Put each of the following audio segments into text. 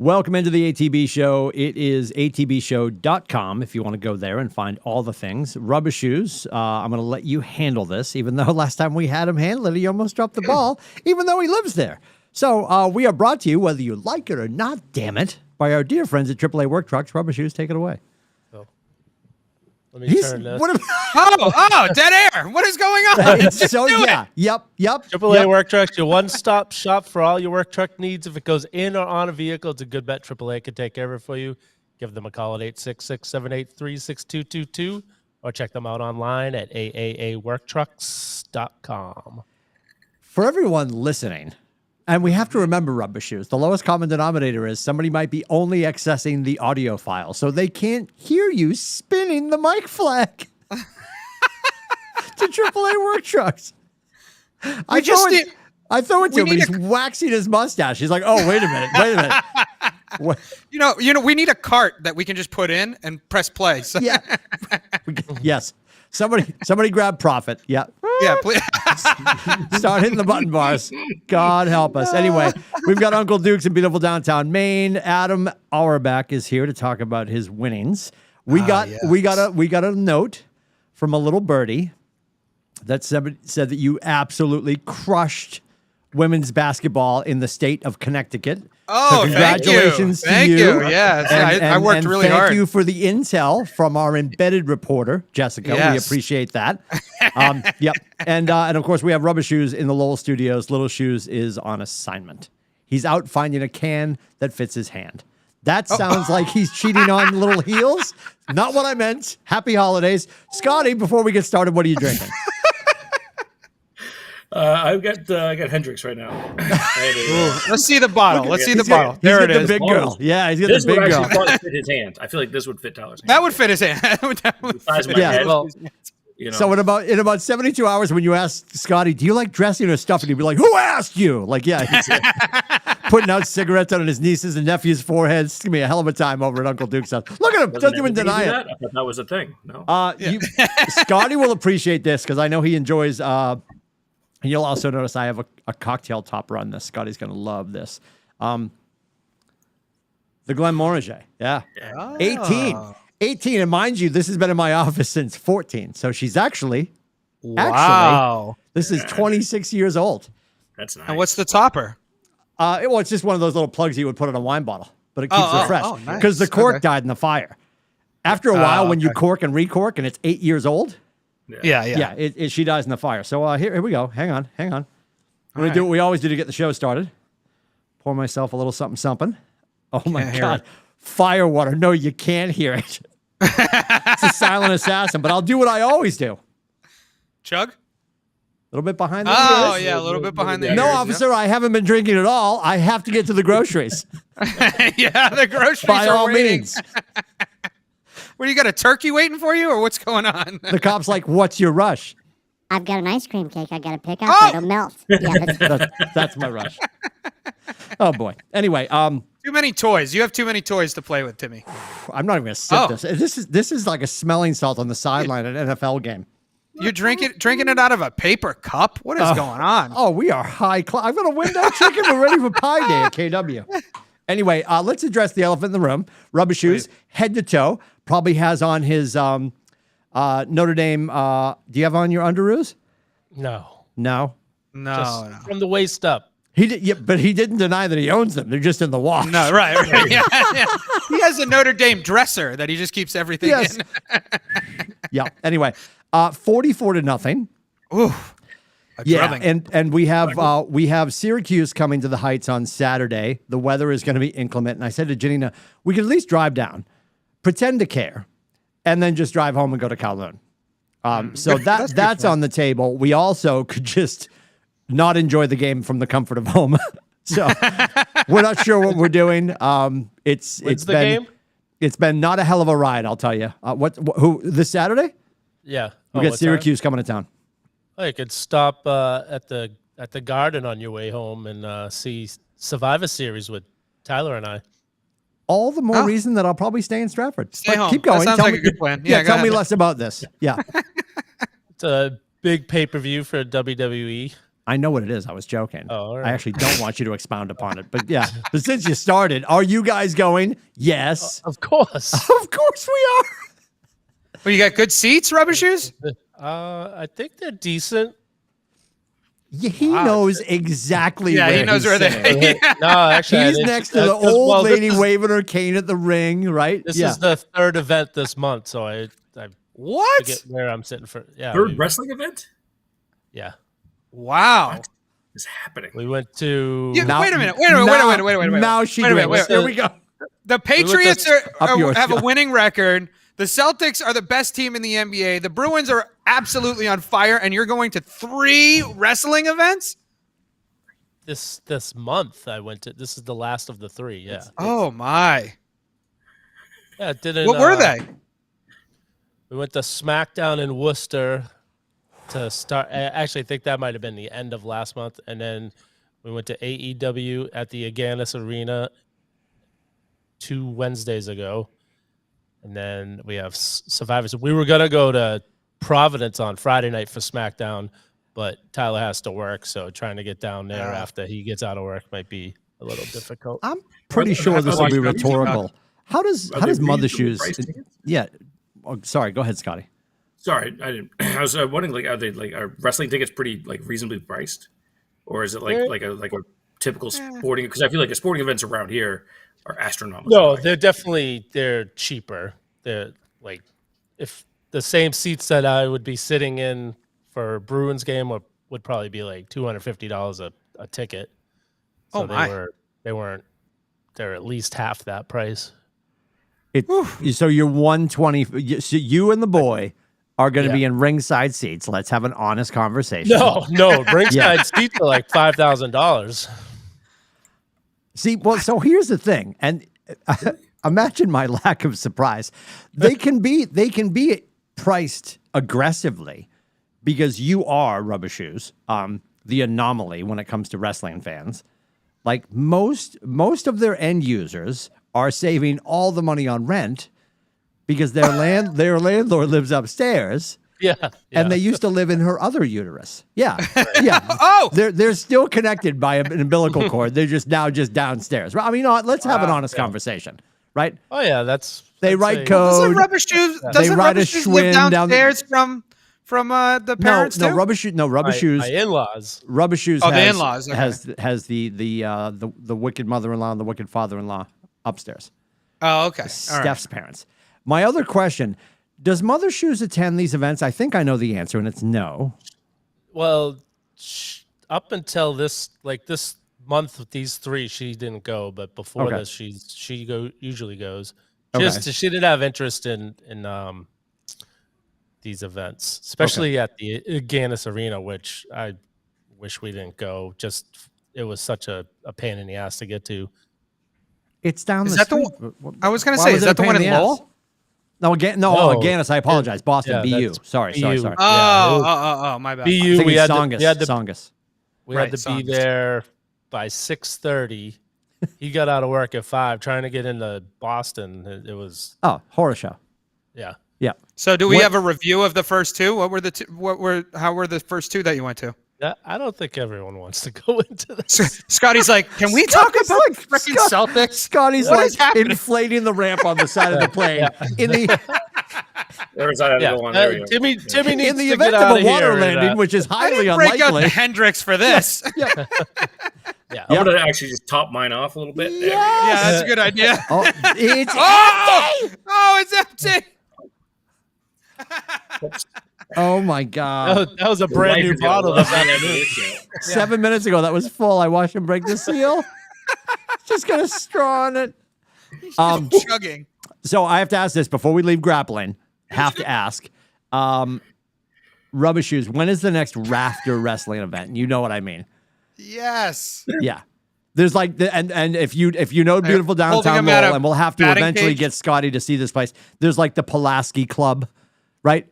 Welcome into the ATB show. It is atbshow.com if you want to go there and find all the things. Rubber Shoes, I'm going to let you handle this, even though last time we had him handle it, he almost dropped the ball, even though he lives there. So we are brought to you, whether you like it or not, damn it, by our dear friends at AAA Work Trucks. Rubber Shoes, take it away. Let me turn this. Dead air. What is going on? Yep. AAA Work Trucks, your one-stop shop for all your work truck needs. If it goes in or on a vehicle, it's a good bet. AAA can take care of it for you. Give them a call at 866-783-6222 or check them out online at aaaworktrucks.com. For everyone listening, and we have to remember, Rubber Shoes, the lowest common denominator is somebody might be only accessing the audio file, so they can't hear you spinning the mic flag to AAA Work Trucks. I throw it to him, and he's waxing his mustache. He's like, oh, wait a minute. You know, we need a cart that we can just put in and press play. So. Yeah. Yes. Somebody grab Profit. Yeah. Yeah, please. Start hitting the button bars. God help us. Anyway, we've got Uncle Duke's in beautiful downtown Maine. Adam Auerbach is here to talk about his winnings. We got a note from a little birdie that said that you absolutely crushed women's basketball in the state of Connecticut. Oh, so congratulations to you. Yes, I worked really hard. Thank you for the intel from our embedded reporter, Jessica. Yes. We appreciate that. Yep. And of course, we have Rubber Shoes in the Lowell studios. Little Shoes is on assignment. He's out finding a can that fits his hand. That sounds like he's cheating on Little Heels. Not what I meant. Happy holidays. Scotty, before we get started, what are you drinking? I got Hendricks right now. Let's see the bottle. Let's see the bottle. There it is. The big girl. Yeah, he's got the big girl. This would actually fit his hand. I feel like this would fit Tyler's hand. That would fit his hand. The size of my head. Well, So in about 72 hours, when you ask Scotty, do you like dressing or stuffing? He'd be like, who asked you? Like, yeah, he's putting out cigarettes on his nieces and nephews' foreheads. It's going to be a hell of a time over at Uncle Duke's house. Look at him. Doesn't even deny it. I thought that was a thing. No. Scotty will appreciate this because I know he enjoys... and you'll also notice I have a cocktail topper on this. Scotty's going to love this. The Glenmorangie. Yeah. Oh. 18. And mind you, this has been in my office since 14. So she's actually, this is 26 years old. That's nice. And what's the topper? It's just one of those little plugs you would put in a wine bottle, but it keeps it fresh because the cork died in the fire. After a while, when you cork and recork and it's 8 years old, Yeah. She dies in the fire. So here we go. Hang on. I'm going to do what we always do to get the show started. Pour myself a little something. Oh, my God. Fire water. No, you can't hear it. It's a silent assassin, but I'll do what I always do. Chug? A little bit behind the ears. Yeah, a little bit behind the ears. No, officer, I haven't been drinking at all. I have to get to the groceries. Yeah, the groceries By are all waiting. means. What, you got a turkey waiting for you, or what's going on? The cop's like, what's your rush? I've got an ice cream cake I got to pick up. It'll melt. Yeah, That's my rush. Oh, boy. Anyway, Too many toys. You have too many toys to play with, Timmy. I'm not even going to sip this. This is like a smelling salt on the sideline at an NFL game. You're drinking it out of a paper cup? What is going on? Oh, we are high class. I've got a window chicken. We're ready for Pie Day at KW. Anyway, let's address the elephant in the room. Rubber Shoes, head to toe. Probably has on his Notre Dame. Do you have on your underoos? no. No. No. From the waist up. He did, yeah, but he didn't deny that he owns them. They're just in the wash. No, right. Yeah. He has a Notre Dame dresser that he just keeps everything in. Yeah. Anyway, 44-0. Ooh. Yeah, and we have Syracuse coming to the Heights on Saturday. The weather is going to be inclement, and I said to Janina, we could at least drive down, pretend to care, and then just drive home and go to Kowloon. So that's on the table. We also could just not enjoy the game from the comfort of home. So we're not sure what we're doing. It's been not a hell of a ride, I'll tell you. Who this Saturday? Yeah. We got Syracuse coming to town. Oh, you could stop at the Garden on your way home and see Survivor Series with Tyler and I. All the more reason that I'll probably stay in Stratford. Stay home. Keep going. That sounds like a good plan. Yeah, tell me less about this. Yeah. It's a big pay-per-view for WWE. I know what it is. I was joking. Oh, all right. I actually don't want you to expound upon it. But yeah, but since you started, are you guys going? Yes. Of course. Of course we are. Well, you got good seats, Rubber Shoes? I think they're decent. Yeah, he knows exactly Yeah, where he knows he's where sitting. they. No, actually, He's next to the old lady waving her cane at the ring, right? This is the third event this month, so I What? forget where I'm sitting for. Yeah, Third wrestling event? yeah. Wow. What is happening? We went to. Yeah, Now- wait a minute. Now she Wait a minute, drinks. wait. Here we go. The Patriots Up yours, have a Scott. winning record. The Celtics are the best team in the NBA. The Bruins are absolutely on fire, and you're going to 3 wrestling events? This month I went to. This is the last of the 3. Yeah. Oh my! Yeah. It didn't. What were they? We went to SmackDown in Worcester to start. I actually think that might have been the end of last month, and then we went to AEW at the Agganis Arena 2 Wednesdays ago, and then we have Survivors. We were gonna go to Providence on Friday night for SmackDown, but Tyler has to work, so trying to get down there after he gets out of work might be a little difficult. I'm pretty sure this will be rhetorical. How does Mother Shoes? Yeah. Oh, sorry. Go ahead, Scotty. Sorry, I didn't. I was wondering, like, are wrestling tickets pretty like reasonably priced, or is it like a typical sporting? Because I feel like the sporting events around here are astronomical. No, they're cheaper. They're like if the same seats that I would be sitting in for a Bruins game would probably be like $250 a ticket. So they're at least half that price. So you're 120. So you and the boy are going to be in ringside seats. Let's have an honest conversation. No, ringside seats are like $5,000. See, well, so here's the thing, and imagine my lack of surprise. They can be priced aggressively because you are Rubber Shoes, the anomaly when it comes to wrestling fans. Like most of their end users are saving all the money on rent because their landlord lives upstairs. Yeah. And they used to live in her other uterus. Yeah. Yeah. Oh! They're still connected by an umbilical cord. They're just downstairs. I mean, let's have an honest conversation, right? Oh yeah, They that's write a- code. Doesn't Rubber Shoes? Doesn't ride Rubber a Shoes live Schwinn down the- downstairs from the parents No, too? Rubber Shoes. My in-laws. Rubber Shoes. Oh, the has, in-laws, okay. has the wicked mother-in-law and the wicked father-in-law upstairs. Oh, okay. All right. Steph's parents. My other question: does Mother Shoes attend these events? I think I know the answer, and it's no. Well, up until this month with these 3, she didn't go, but before this, she usually goes. She did have interest in these events, especially at the Agganis Arena, which I wish we didn't go. Just it was such a pain in the ass to get to. It's down Is the that the street. one- I was gonna Why say, was is it that the a pain one in in the ass? Lowell? No, Agganis. I apologize. Boston, Yeah, BU. that's Sorry. BU. Oh, my bad. BU, Thinking we had Songus. we Right, had to Songus. be there by 6:30. He got out of work at 5, trying to get into Boston. It was Oh, horror show. yeah. Yeah. So do we What- have a review of the first 2? How were the first 2 that you went to? I don't think everyone wants to go into this. Scotty's like, can we talk about like, the freaking Scott- Celtics? Scotty's What is like happening? inflating the ramp on the side of the plane. In the There's that Yeah, other one. There we go. Timmy needs in the to event get of out a of water here, landing, which is I highly didn't break out the unlikely. Hendricks for this. Yeah. yeah. I'm gonna actually just top mine off a little bit. There we go. Yeah, that's a good idea. Oh, it's Oh, it's empty. oh my God. That was a brand new Life is bottle. gonna This love me afternoon. after this show. 7 minutes ago, that was full. I watched him break the seal. Just got a straw on it. Chugging. So I have to ask this before we leave grappling. Have to ask. Rubber Shoes, when is the next rafter wrestling event? You know what I mean. Yes. Yeah. There's like and if you know beautiful holding downtown him at Lowell, a and we'll have to batting eventually cage. get Scotty to see this place. There's like the Pulaski Club, right?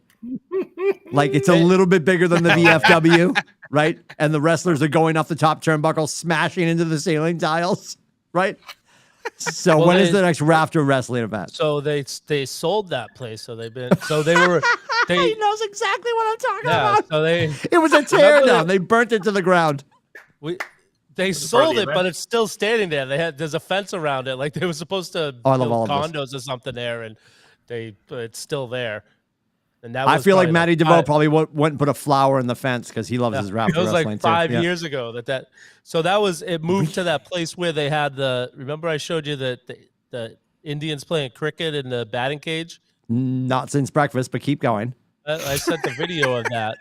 Like it's a little bit bigger than the VFW, right? And the wrestlers are going off the top turnbuckle, smashing into the ceiling tiles, right? So Well, when is they- the next rafter wrestling event? So they sold that place. So they were He knows exactly what I'm talking about. So It was a tear down. They burnt it to the ground. They sold it, but it's still standing there. There's a fence around it, like they were supposed to build condos or something there, and it's still there. And that I feel like Matty DeVoe probably went and put a flower in the fence because he loves his Raptor wrestling. It was wrestling like 5 too. years ago it moved to that place where they had remember I showed you the Indians playing cricket in the batting cage? Not since breakfast, but keep going. I sent the video of that.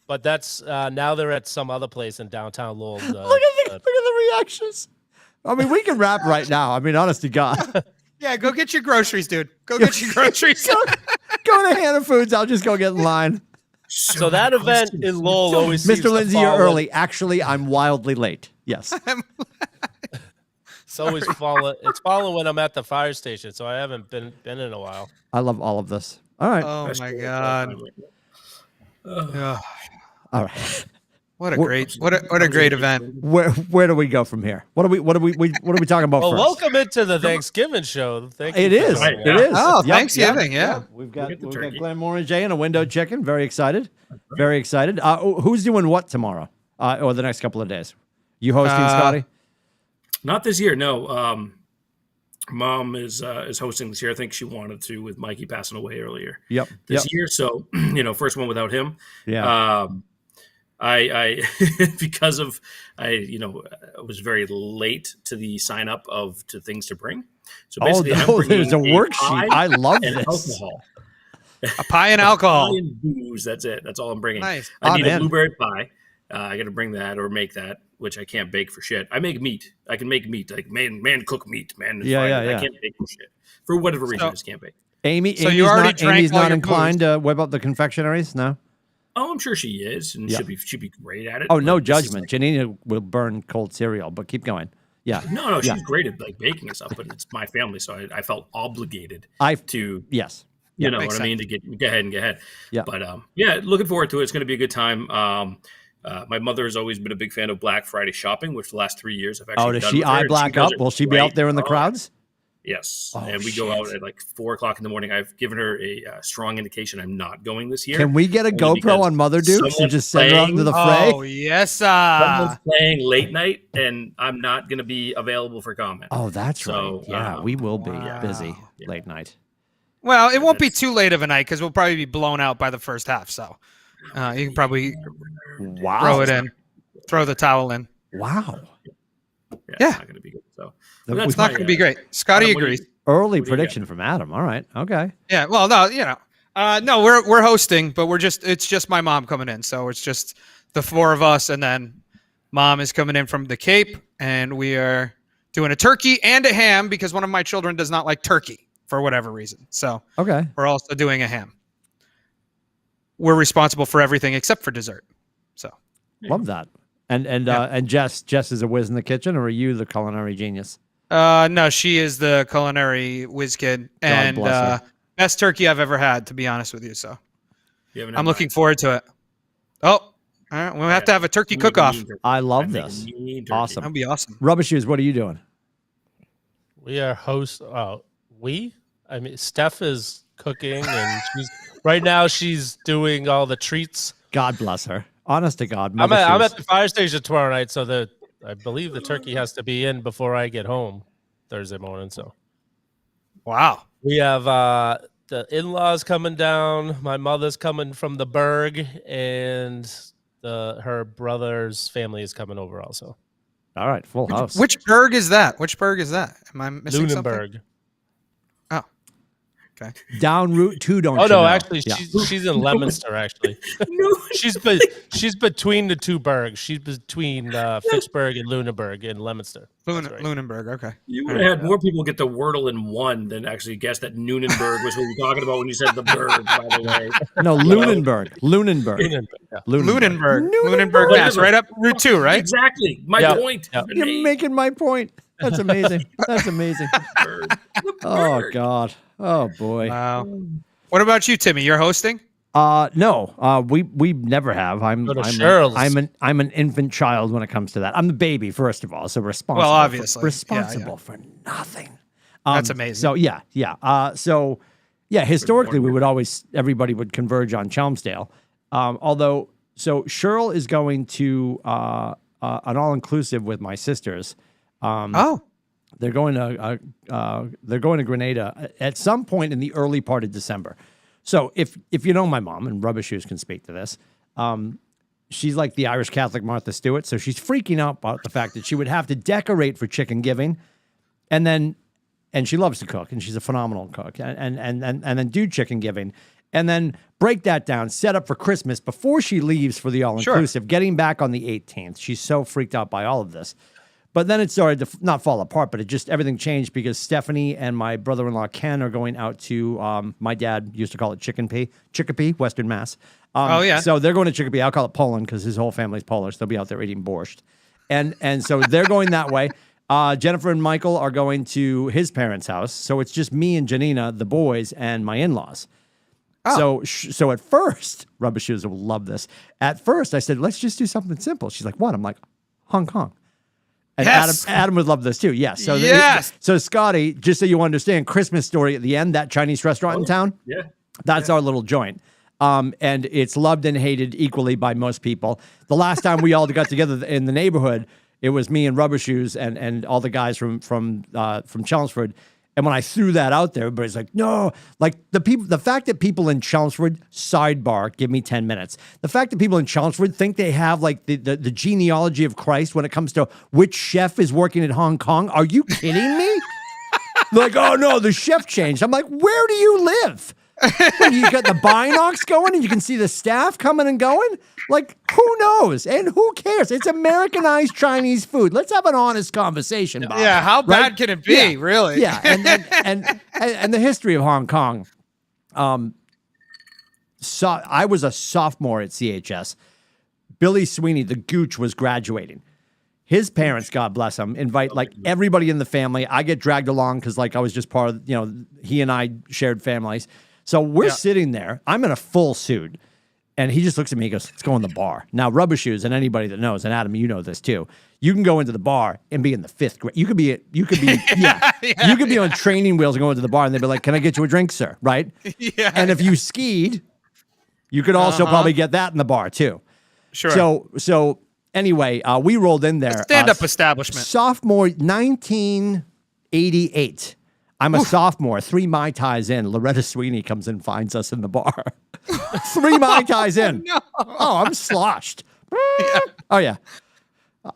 But that's now they're at some other place in downtown Lowell. Look at the reactions. I mean, we can rap right now. I mean, honest to God. Yeah, go get your groceries, dude. Go get your groceries. Go to Hannah Foods. I'll just go get in line. So that event in Lowell always seems Mr. Lindsay, you're early. Actually, I'm wildly late. Yes. It's always falling. It's falling when I'm at the fire station, so I haven't been in a while. I love all of this. All right. Oh my God. All right. What a great event. Where do we go from here? What are we talking about Well, first? welcome into the Thanksgiving show. It is. Oh, Thanksgiving, yeah. We've got Glenn Morange and a window chicken. Very excited. Very excited. Who's doing what tomorrow? Or the next couple of days? You hosting, Scotty? Not this year, no. Mom is hosting this year. I think she wanted to with Mikey passing away earlier this year. So, first one without him. Yeah. I because of I was very late to the sign up to things to bring. So basically, there's a worksheet. I love this. Alcohol. A pie and alcohol. Pie and booze. That's it. That's all I'm bringing. Nice. I need a blueberry pie. I got to bring that or make that, which I can't bake for shit. I make meat. I can make meat. Like man cook meat, man. I can't bake for shit for whatever reason. I just can't bake. Amy's not inclined to whip up the confectionaries. No. Oh, I'm sure she is, and she'd be great at it. Oh, no judgment. Janina will burn cold cereal, but keep going. Yeah. No, she's great at baking and stuff, but it's my family, so I felt obligated to. Yes. You know what I mean? To get ahead. Yeah. But looking forward to it. It's going to be a good time. My mother has always been a big fan of Black Friday shopping, which the last 3 years I've actually. Does she eye black up? Will she be out there in the crowds? Yes, and we go out at like 4 o'clock in the morning. I've given her a strong indication I'm not going this year. Can we get a GoPro on Mother Dukes and just send her out into the fray? Oh yes, someone's playing late night, and I'm not going to be available for comment. Oh, that's right. Yeah, we will be busy late night. Well, it won't be too late of a night because we'll probably be blown out by the first half. So you can probably throw it in, throw the towel in. Wow. Yeah, it's not going to be good. So it's not going to be great. Scotty agrees. Early prediction from Adam. All right. Okay. Yeah. Well, no, we're hosting, but it's just my mom coming in, so it's just the four of us, and then Mom is coming in from the Cape, and we are doing a turkey and a ham because one of my children does not like turkey for whatever reason. So we're also doing a ham. We're responsible for everything except for dessert. So love that. And Jess is a whiz in the kitchen, or are you the culinary genius? No, she is the culinary whiz kid, and best turkey I've ever had, to be honest with you. So I'm looking forward to it. Oh, all right, we'll have to have a turkey cook-off. I love this. Awesome. That'd be awesome. Rubber Shoes, what are you doing? We are Steph is cooking, and right now she's doing all the treats. God bless her. Honest to God. I'm at the fire station tomorrow night, so I believe the turkey has to be in before I get home Thursday morning. So, wow. We have the in-laws coming down. My mother's coming from the Berg, and her brother's family is coming over also. All right, full house. Which Berg is that? Am I missing Lunenburg. something? Oh. Okay. Down Route 2, don't you know? No, actually, she's in Leominster. Actually, she's between the two Bergs. She's between Fitchburg and Lunenburg in Leominster. Lunenburg. Okay. You would have had more people get the Wordle in one than actually guess that Nunenberg was what you were talking about when you said the Berg. By the way, no, Lunenburg. Lunenburg, Mass, right up Route 2, right? Exactly. My point. Yep. You're making my point. That's amazing. That's amazing. Oh God. Oh boy. Wow. What about you, Timmy? You're hosting? No. We never have. I'm an infant child when it comes to that. I'm the baby, first of all, so responsible. Well, obviously, responsible for nothing. That's amazing. So yeah. So Yeah, historically, we would always, everybody would converge on Chelmsdale. So Cheryl is going to an all-inclusive with my sisters. They're going to Grenada at some point in the early part of December. So if you know my mom, and Rubber Shoes can speak to this, she's like the Irish Catholic Martha Stewart. So she's freaking out about the fact that she would have to decorate for chicken giving, and she loves to cook, and she's a phenomenal cook, and then do chicken giving, and then break that down, set up for Christmas before she leaves for the all-inclusive, getting back on the 18th. She's so freaked out by all of this. But then it started to not fall apart, but everything changed because Stephanie and my brother-in-law Ken are going out to, my dad used to call it Chicopee, Western Mass. So they're going to Chicopee. I'll call it Poland because his whole family's Polish. They'll be out there eating borscht. And so they're going that way. Jennifer and Michael are going to his parents' house. So it's just me and Janina, the boys, and my in-laws. So at first, Rubber Shoes will love this. At first, I said, let's just do something simple. She's like, what? I'm like, Hong Kong. And Adam would love this too. Yes. So so Scotty, just so you understand, Christmas Story at the end, that Chinese restaurant in town. Yeah. That's our little joint. And it's loved and hated equally by most people. The last time we all got together in the neighborhood, it was me and Rubber Shoes and all the guys from Chelmsford. And when I threw that out there, everybody's like, no, like the fact that people in Chelmsford, sidebar, give me 10 minutes. The fact that people in Chelmsford think they have like the genealogy of Christ when it comes to which chef is working in Hong Kong. Are you kidding me? Like, oh no, the chef changed. I'm like, where do you live? When you got the binocs going and you can see the staff coming and going? Like, who knows? And who cares? It's Americanized Chinese food. Let's have an honest conversation about it. Yeah, how bad can it be, really? Yeah, and the history of Hong Kong. So I was a sophomore at CHS. Billy Sweeney, the Gooch, was graduating. His parents, God bless them, invite like everybody in the family. I get dragged along because like I was just part of, he and I shared families. So we're sitting there. I'm in a full suit. And he just looks at me and goes, let's go in the bar. Now, Rubber Shoes, and anybody that knows, and Adam, you know this too, you can go into the bar and be in the 5th grade. You could be on training wheels and go into the bar and they'd be like, can I get you a drink, sir? Right? Yeah. And if you skied, you could also probably get that in the bar too. Sure. So anyway, we rolled in there. Stand-up establishment. Sophomore, 1988. I'm a sophomore, 3 Mai Tais in. Loretta Sweeney comes and finds us in the bar. 3 Mai Tais in. No. Oh, I'm sloshed. Oh, yeah.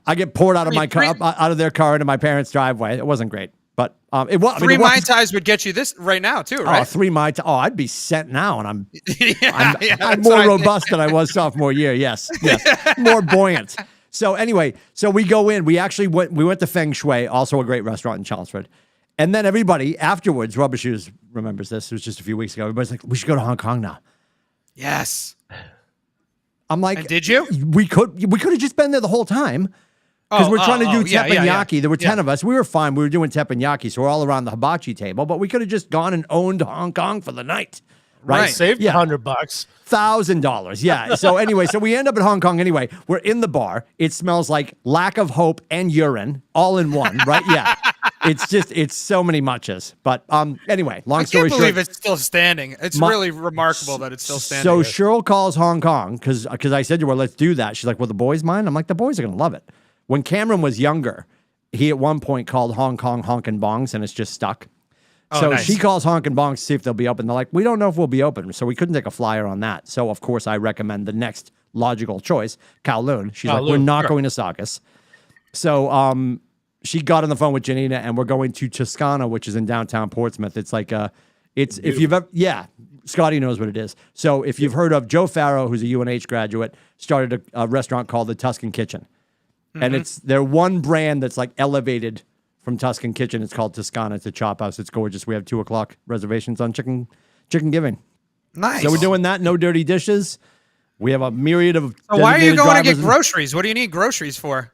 I get poured out of my car, out of their car into my parents' driveway. It wasn't great. But it was. 3 Mai Tais would get you this right now, too, right? Oh, 3 Mai Tais. Oh, I'd be sent now, and I'm more robust than I was sophomore year. Yes. More buoyant. So anyway, we go in. We went to Feng Shui, also a great restaurant in Chelmsford. And then everybody afterwards, Rubber Shoes remembers this. It was just a few weeks ago. Everybody's like, we should go to Hong Kong now. Yes. I'm like, and did you? We could have just been there the whole time. Because we're trying to do teppanyaki. There were 10 of us. We were fine. We were doing teppanyaki, so we're all around the hibachi table. But we could have just gone and owned Hong Kong for the night. Right? Saved $100. $1,000. Yeah. So anyway, we end up at Hong Kong anyway. We're in the bar. It smells like lack of hope and urine all in one, right? Yeah. It's so many matchas. But anyway, long story short. I can't believe it's still standing. It's really remarkable that it's still standing. So Cheryl calls Hong Kong because I said to her, let's do that. She's like, well, the boys mind? I'm like, the boys are going to love it. When Cameron was younger, he at one point called Hong Kong Honkin' Bongs, and it's just stuck. Nice. She calls Honkin' Bongs to see if they'll be open. They're like, we don't know if we'll be open. So we couldn't take a flyer on that. So, of course, I recommend the next logical choice, Kowloon. She's like, we're not going to Saugus. So she got on the phone with Janina, and we're going to Toscana, which is in downtown Portsmouth. It's like if you've ever, Scotty knows what it is. So if you've heard of Joe Farrow, who's a UNH graduate, started a restaurant called the Tuscan Kitchen. Mm-hmm. And they're one brand that's like elevated from Tuscan Kitchen. It's called Toscana. It's a chop house. It's gorgeous. We have 2:00 reservations on chicken giving. Nice. So we're doing that. No dirty dishes. We have a myriad of. So why are you going to get groceries? What do you need groceries for?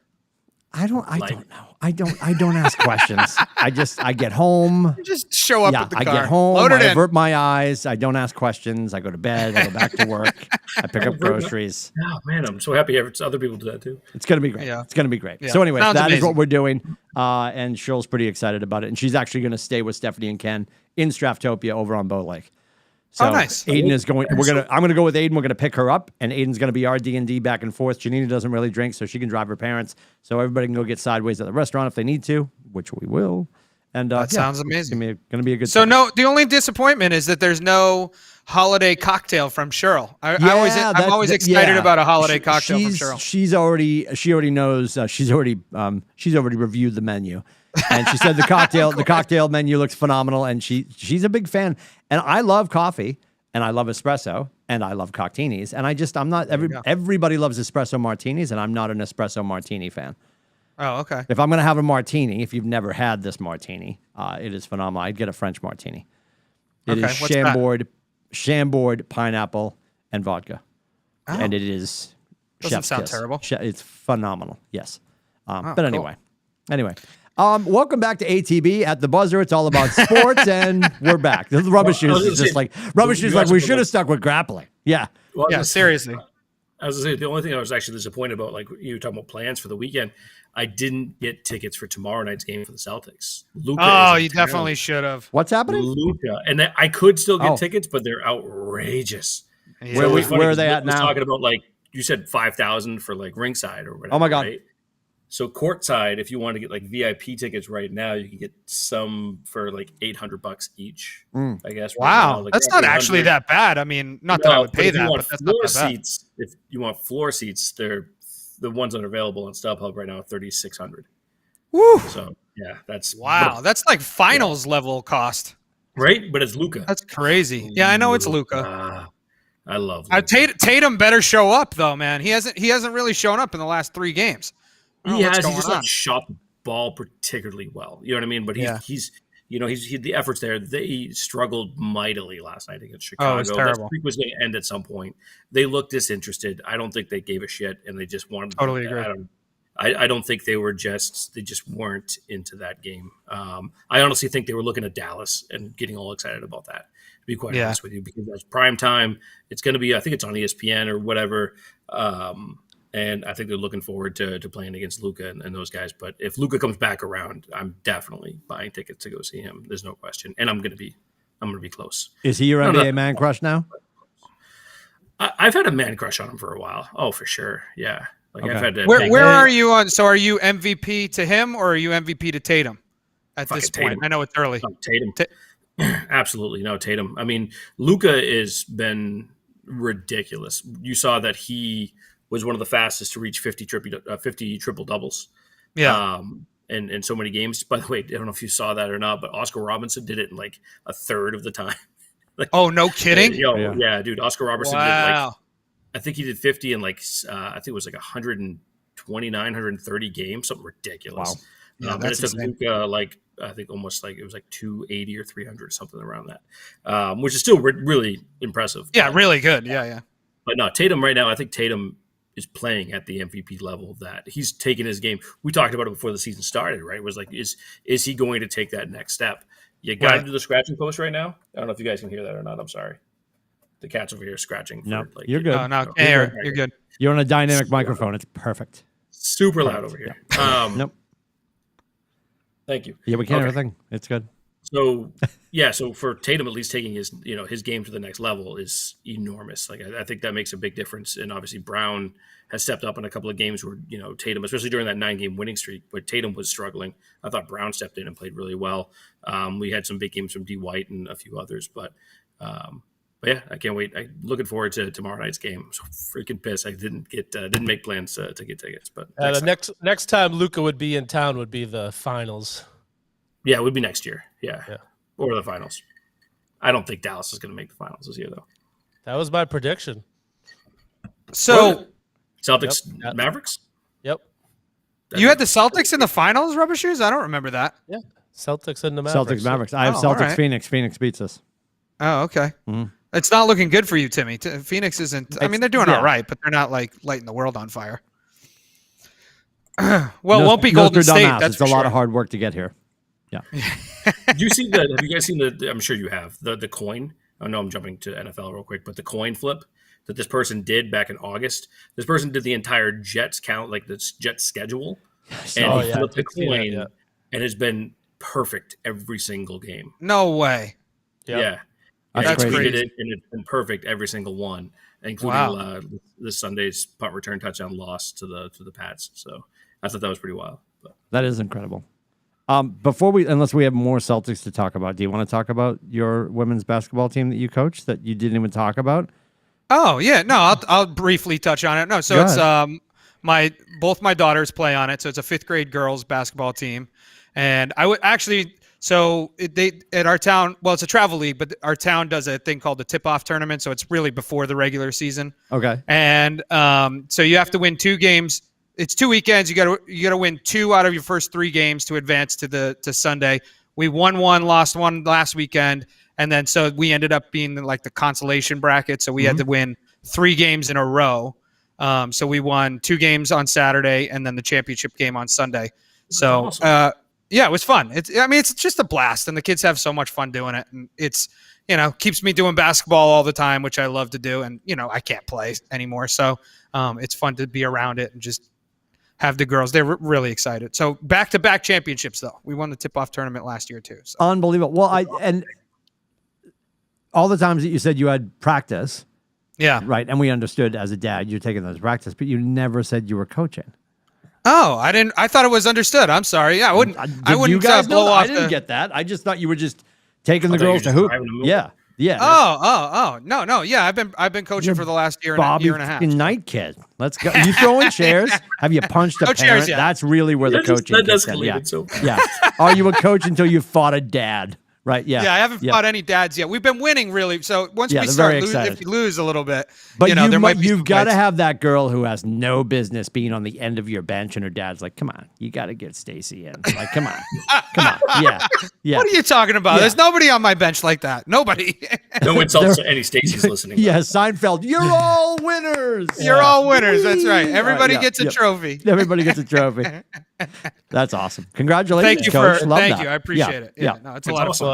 I don't know. I don't ask questions. I get home. You just show up at the car. I get home. I avert my eyes. I don't ask questions. I go to bed. I go back to work. I pick up groceries. Oh man, I'm so happy other people do that too. It's gonna be great. Yeah. It's gonna be great. Yeah. So anyway, that is what we're doing. And Cheryl's pretty excited about it. And she's actually gonna stay with Stephanie and Ken in Straftopia over on Bow Lake. So nice. Aiden is going. I'm gonna go with Aiden. We're gonna pick her up, and Aiden's gonna be our D&D back and forth. Janina doesn't really drink, so she can drive her parents. So everybody can go get sideways at the restaurant if they need to, which we will. And That sounds amazing. It's gonna be a good. So time. no, the only disappointment is that there's no holiday cocktail from Cheryl. I'm always excited about a holiday cocktail from Cheryl. She already knows. She's already reviewed the menu, and she said the cocktail menu looks phenomenal, and she's a big fan. And I love coffee, and I love espresso, and I love cocktainis, and I'm not everybody loves espresso martinis, and I'm not an espresso martini fan. Oh, okay. If I'm gonna have a martini, if you've never had this martini, it is phenomenal. I'd get a French martini. It is Chambord, pineapple, and vodka. Oh. And it is Doesn't chef's sound kiss. terrible. It's phenomenal. Yes. But cool. anyway. Welcome back to ATB at the buzzer. It's all about sports, and we're back. The rubbish shoes is just like we should have stuck with grappling. Yeah. Well, Yeah, seriously. I was gonna say the only thing I was actually disappointed about, like you were talking about plans for the weekend, I didn't get tickets for tomorrow night's game for the Celtics. Luka You definitely should have. What's happening? Luka, and I could still get tickets, but they're outrageous. Yeah. Where are they at now? Talking about, like, you said 5,000 for like ringside or whatever. Oh my God. Right? So courtside, if you want to get like VIP tickets right now, you can get some for like $800 each. I guess. Wow, right now. Like, that's not actually that bad. I mean, not that I would pay that, but that's not that bad. Seats, if you want floor seats, they're the ones that are available on StubHub right now are $3,600. Woo! So yeah, that's That's like finals level cost, right? But it's Luka. That's crazy. Yeah, I know it's Luka. I love Luka. Tatum better show up though, man. He hasn't really shown up in the last 3 games. He just not shot the ball particularly well. You know what I mean? But he's the efforts there. They struggled mightily last night against Chicago. Oh, it's terrible. That streak was going to end at some point. They looked disinterested. I don't think they gave a shit, and they just wanted. Totally agree. I don't think they just weren't into that game. I honestly think they were looking at Dallas and getting all excited about that. To be quite honest with you, because that's prime time. It's going to be. I think it's on ESPN or whatever. And I think they're looking forward to playing against Luka and those guys. But if Luka comes back around, I'm definitely buying tickets to go see him. There's no question. And I'm gonna be close. Is he your NBA man crush now? I've had a man crush on him for a while. Oh, for sure. Yeah. Like I've had to. Where are you on? So are you MVP to him or are you MVP to Tatum at this point? Tatum. I know it's early. Tatum. Absolutely no Tatum. I mean, Luka has been ridiculous. You saw that he was one of the fastest to reach 50 triple doubles. Yeah. And so many games. By the way, I don't know if you saw that or not, but Oscar Robertson did it in like a third of the time. Like, oh, no kidding? Yeah, dude. Oscar Robertson did I think he did 50 in like I think it was like 129, 130 games, something ridiculous. Wow. Yeah, and it took Luka like I think almost like it was like 280 or 300, something around that, which is still really impressive. Yeah, really good. Yeah. But no, Tatum right now, I think Tatum is playing at the MVP level that he's taken his game. We talked about it before the season started, right? It was like, is he going to take that next step? You got to do the scratching post right now. I don't know if you guys can hear that or not. I'm sorry. The cat's over here scratching. No, you're good. No, you're good. You're on a dynamic microphone. It's perfect. Super loud over here. Nope. Thank you. Yeah, we can't hear everything. It's good. So so for Tatum at least taking his game to the next level is enormous. Like I think that makes a big difference. And obviously Brown has stepped up in a couple of games where Tatum, especially during that 9-game winning streak, where Tatum was struggling. I thought Brown stepped in and played really well. We had some big games from D. White and a few others, but yeah, I can't wait. I'm looking forward to tomorrow night's game. I'm so freaking pissed I didn't make plans to get tickets. But the next time Luka would be in town would be the finals. Yeah, it would be next year. Yeah. Or the finals. I don't think Dallas is going to make the finals this year, though. That was my prediction. So Celtics, Mavericks? Yep. You had the Celtics in the finals, Rubber Shoes? I don't remember that. Yeah. Celtics and the Mavericks. Celtics, Mavericks. I have Celtics, right. Phoenix. Phoenix beats us. Oh, okay. Mm-hmm. It's not looking good for you, Timmy. Phoenix isn't. I mean, they're doing all right, but they're not like lighting the world on fire. Well, it won't be Golden State. That's a lot of hard work to get here. Yeah. Have you guys seen the? I'm sure you have the coin. I know I'm jumping to NFL real quick, but the coin flip that this person did back in August. This person did the entire Jets count, like the Jets schedule, and he flipped the coin, and has been perfect every single game. No way. Yep. Yeah. That's he crazy. did it, and it's been perfect every single one, including this Sunday's punt return touchdown loss to the Pats. So I thought that was pretty wild. But. That is incredible. Unless we have more Celtics to talk about, do you want to talk about your women's basketball team that you coach that you didn't even talk about? Oh yeah, no, I'll briefly touch on it. No, so it's both my daughters play on it, so it's a 5th grade girls basketball team, and I would actually at our town. Well, it's a travel league, but our town does a thing called the tip-off tournament, so it's really before the regular season. Okay, and so you have to win 2 games. It's 2 weekends. You got to win 2 out of your first 3 games to advance to Sunday. We won 1, lost 1 last weekend. And then so we ended up being like the consolation bracket. So we had to win 3 games in a row. So we won 2 games on Saturday and then the championship game on Sunday. So awesome. Yeah, it was fun. It's just a blast, and the kids have so much fun doing it. And it's, keeps me doing basketball all the time, which I love to do. And, I can't play anymore. So it's fun to be around it and just have the girls. They're really excited. So back-to-back championships, though. We won the tip-off tournament last year, too. So. Unbelievable. Well, and all the times that you said you had practice, right, and we understood as a dad you're taking those practice, but you never said you were coaching. Oh, I didn't. I thought it was understood. I'm sorry. Yeah, I wouldn't. I wouldn't you guys blow off. I didn't get that. I just thought you were just taking the girls to hoop. Yeah. Oh, no. Yeah, I've been coaching for the last year and a half. Night kid. Let's go. You throwing chairs? Have you punched a parent? Chairs, yeah. That's really where the coaching kicks in. Yeah. So yeah. Are you a coach until you fought a dad? Right. Yeah. Yeah. I haven't fought any dads yet. We've been winning really. So once we start losing, if we lose a little bit, but there might be you've got to have that girl who has no business being on the end of your bench, and her dad's like, "Come on, you got to get Stacy in." Like, come on. Yeah. What are you talking about? There's nobody on my bench like that. Nobody. No insults to any Stacy's listening. Yeah, Seinfeld. You're all winners. You're all winners. That's right. Everybody gets a trophy. Everybody gets a trophy. That's awesome. Congratulations, Coach. Thank you. I appreciate it. Yeah. No, it's a lot of fun.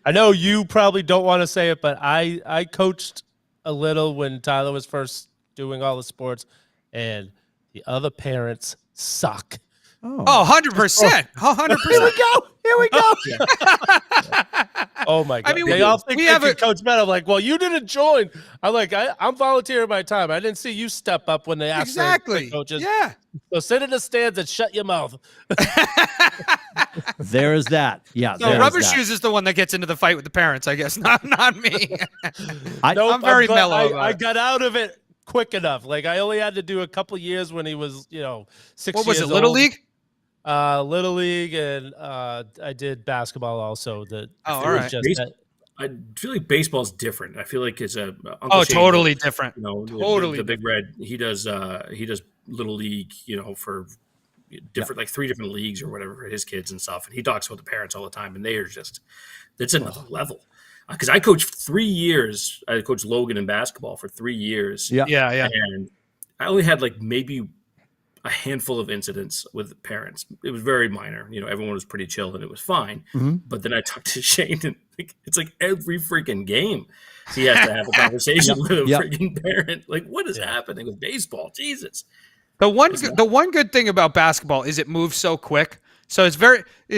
I know you probably don't want to say it, but I coached a little when Tyler was first doing all the sports, and the other parents suck. Oh, 100%. 100%. Here we go. Oh my God. They all think they can coach better. I'm like, well, you didn't join. I'm like, I'm volunteering my time. I didn't see you step up when they asked exactly. coaches. Yeah. So sit in the stands and shut your mouth. There is that. Yeah. So Rubber Shoes is the one that gets into the fight with the parents, I guess. Not me. I'm very mellow. I got out of it quick enough. Like I only had to do a couple years when he was, 6 years old. What was it, Little League? Little League, and I did basketball also. All right. I feel like baseball's different. I feel like it's totally different. Totally. The Big Red. He does Little League. For different like 3 different leagues or whatever for his kids and stuff. And he talks about the parents all the time, and they are it's another level. Because I coached 3 years. I coached Logan in basketball for 3 years. Yeah. And I only had like maybe a handful of incidents with parents. It was very minor. Everyone was pretty chill and it was fine. Mm-hmm. But then I talked to Shane, and it's like every freaking game he has to have a conversation with a freaking parent. Like, what is happening with baseball? Jesus. The one good thing about basketball is it moves so quick. So it's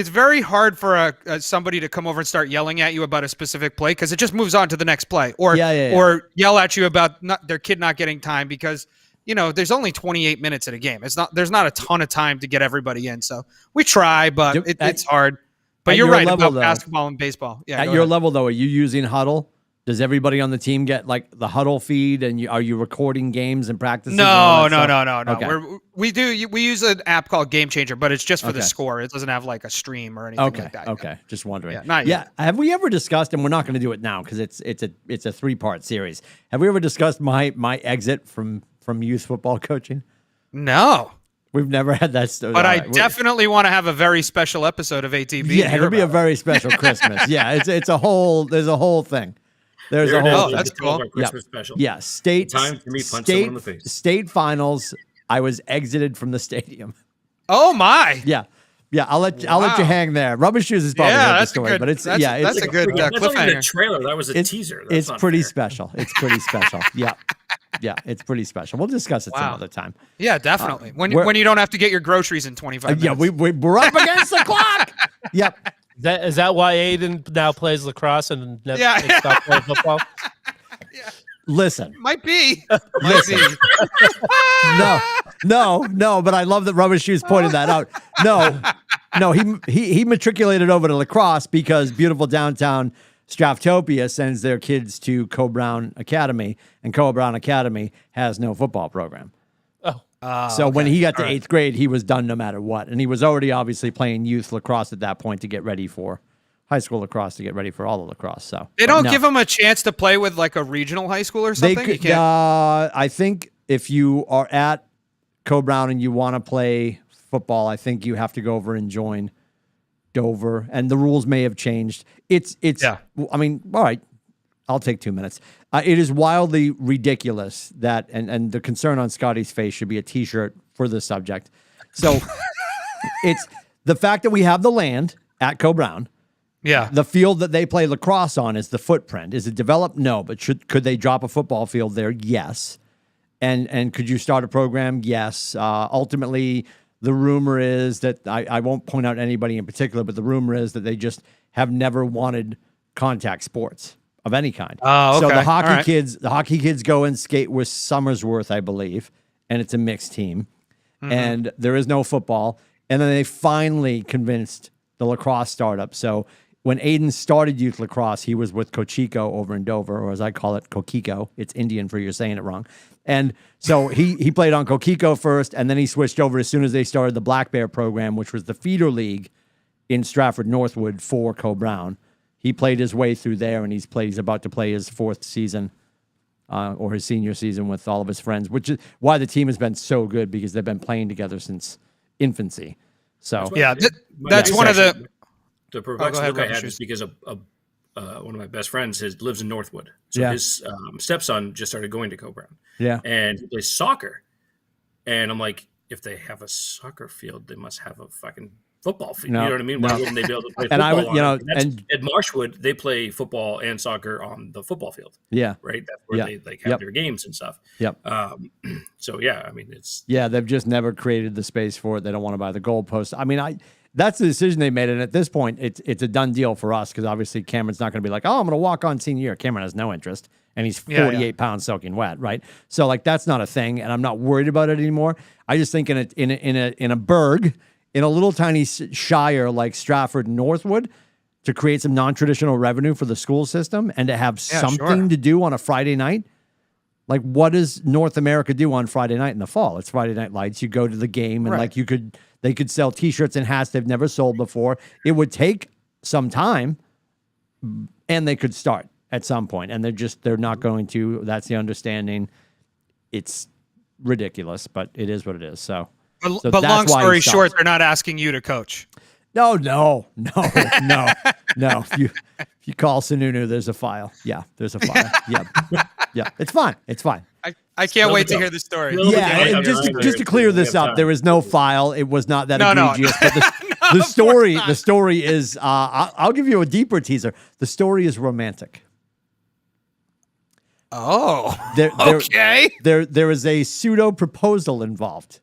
very hard for somebody to come over and start yelling at you about a specific play because it just moves on to the next play, or yell at you about their kid not getting time because there's only 28 minutes in a game. There's not a ton of time to get everybody in. So we try, but it's hard. But you're right about basketball and baseball. Yeah. At your level, though, are you using Huddle? Does everybody on the team get like the Huddle feed, and are you recording games and practices? No. Okay. We use an app called Game Changer, but it's just for the score. It doesn't have like a stream or anything like that. Okay. Just wondering. Yeah, not yet. Have we ever discussed, and we're not going to do it now because it's a 3-part series. Have we ever discussed my exit from youth football coaching? No. We've never had that story. But I definitely want to have a very special episode of ATB. Yeah, it'll be a very special Christmas. Yeah, there's a whole thing. There's a whole. That's cool. Christmas special. Yeah, state. Time for me to punch someone in the face. State finals. I was exited from the stadium. Oh my. Yeah. I'll let you hang there. Rubber Shoes is probably the story, but it's that's a good that's cliffhanger. not even a trailer. That was a teaser. It's pretty special. It's pretty special. Yeah. Yeah, it's pretty special. We'll discuss it some other time. Yeah, definitely. When you don't have to get your groceries in 25 minutes. Yeah, we're up against the clock. Yep. Is that why Aiden now plays lacrosse and never stopped playing football? Listen. Might be. No, but I love that Rubber Shoes pointed that out. No, he matriculated over to lacrosse because beautiful downtown Straftopia sends their kids to Co-Brown Academy, and Co-Brown Academy has no football program. So when he got to 8th grade, he was done no matter what. And he was already obviously playing youth lacrosse at that point to get ready for high school lacrosse, to get ready for all the lacrosse. So they don't give him a chance to play with like a regional high school or something? I think if you are at Co-Brown and you want to play football, I think you have to go over and join Dover. And the rules may have changed. I mean, all right, I'll take 2 minutes. It is wildly ridiculous that, and the concern on Scotty's face should be a T-shirt for this subject. So it's the fact that we have the land at Co-Brown. Yeah. The field that they play lacrosse on is the footprint. Is it developed? No. But could they drop a football field there? Yes. And could you start a program? Yes. Ultimately, the rumor is that I won't point out anybody in particular, but the rumor is that they just have never wanted contact sports of any kind. Oh, okay. So the hockey kids go and skate with Somersworth, I believe, and it's a mixed team. Mm-hmm. And there is no football. And then they finally convinced the lacrosse startup. So when Aiden started youth lacrosse, he was with Cochico over in Dover, or as I call it, Coquico. It's Indian for you're saying it wrong. And so he played on Coquico first, and then he switched over as soon as they started the Black Bear program, which was the feeder league in Stratford Northwood for Co-Brown. He played his way through there, and he's about to play his 4th season or his senior season with all of his friends, which is why the team has been so good, because they've been playing together since infancy. So that's one of the perplexing look I had is because one of my best friends lives in Northwood. So his stepson just started going to Co-Brown. Yeah. And he plays soccer. And I'm like, if they have a soccer field, they must have a fucking football field. No, you know what I mean? Why wouldn't they be able to play and football at Marshwood, they play football and soccer on the football field. Yeah. Right? That's where they have their games and stuff. Yep. So, I mean, it's... Yeah, they've just never created the space for it. They don't want to buy the goalpost. I mean, that's the decision they made. And at this point, it's a done deal for us, because obviously Cameron's not going to be like, oh, I'm going to walk on senior year. Cameron has no interest, and he's 48 pounds soaking wet, right? So, like, that's not a thing, and I'm not worried about it anymore. I just think in a burg, in a little tiny shire like Stratford Northwood, to create some non-traditional revenue for the school system and to have something to do on a Friday night. Like, what does North America do on Friday night in the fall? It's Friday Night Lights. You go to the game, and they could sell T-shirts and hats they've never sold before. It would take some time, and they could start at some point, and they're not going to. That's the understanding. It's ridiculous, but it is what it is. So but long story short, they're not asking you to coach. No. If you call Sununu, there's a file. Yeah, there's a file. Yeah. It's fine. I can't wait to hear the story. Yeah, just to clear this up, there is no file. It was not that egregious. But the story is. I'll give you a deeper teaser. The story is romantic. Oh, okay. There is a pseudo proposal involved.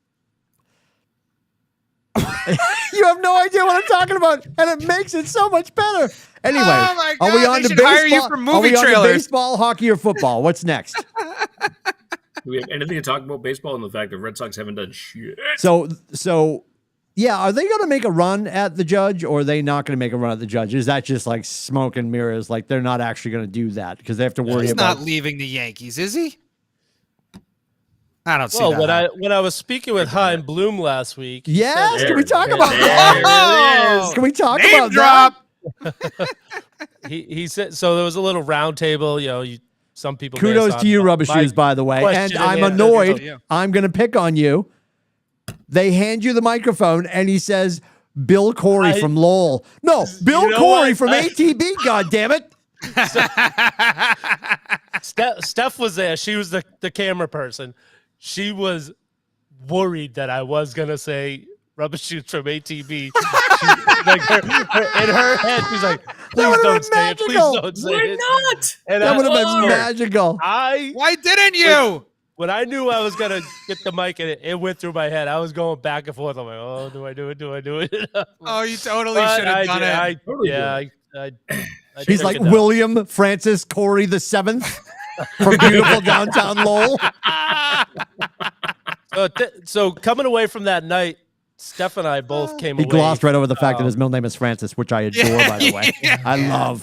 You have no idea what I'm talking about, and it makes it so much better. Anyway, God, are we on to baseball? Hire you for movie trailers. Baseball, hockey, or football? What's next? Do we have anything to talk about baseball and the fact that Red Sox haven't done shit? So, yeah, are they going to make a run at the Judge, or are they not going to make a run at the Judge? Is that just like smoke and mirrors? Like, they're not actually going to do that because they have to worry about... He's not leaving the Yankees, is he? I don't see that. Well, when I was speaking with Chaim Bloom last week... Yes, can we talk about that? Can we talk about that? He said, so there was a little round table, some people... Kudos to you, Rubber Shoes, by the way. And I'm annoyed. I'm going to pick on you. They hand you the microphone, and he says, Bill Corey from Lowell. No, Bill Corey from ATB, goddammit. Steph was there. She was the camera person. She was worried that I was going to say Rubber Shoes from ATB. In her head, she's like, please don't say it. Please don't say it. Why not? And that would have been magical. Why didn't you? when I knew I was gonna get the mic and it went through my head, I was going back and forth. I'm like, oh, do I do it? Do I do it? Oh, you totally should have done it. He's like William Francis Corey the Seventh from beautiful downtown Lowell. So coming away from that night, Steph and I both came away. He glossed right over the fact that his middle name is Francis, which I adore, by the way. I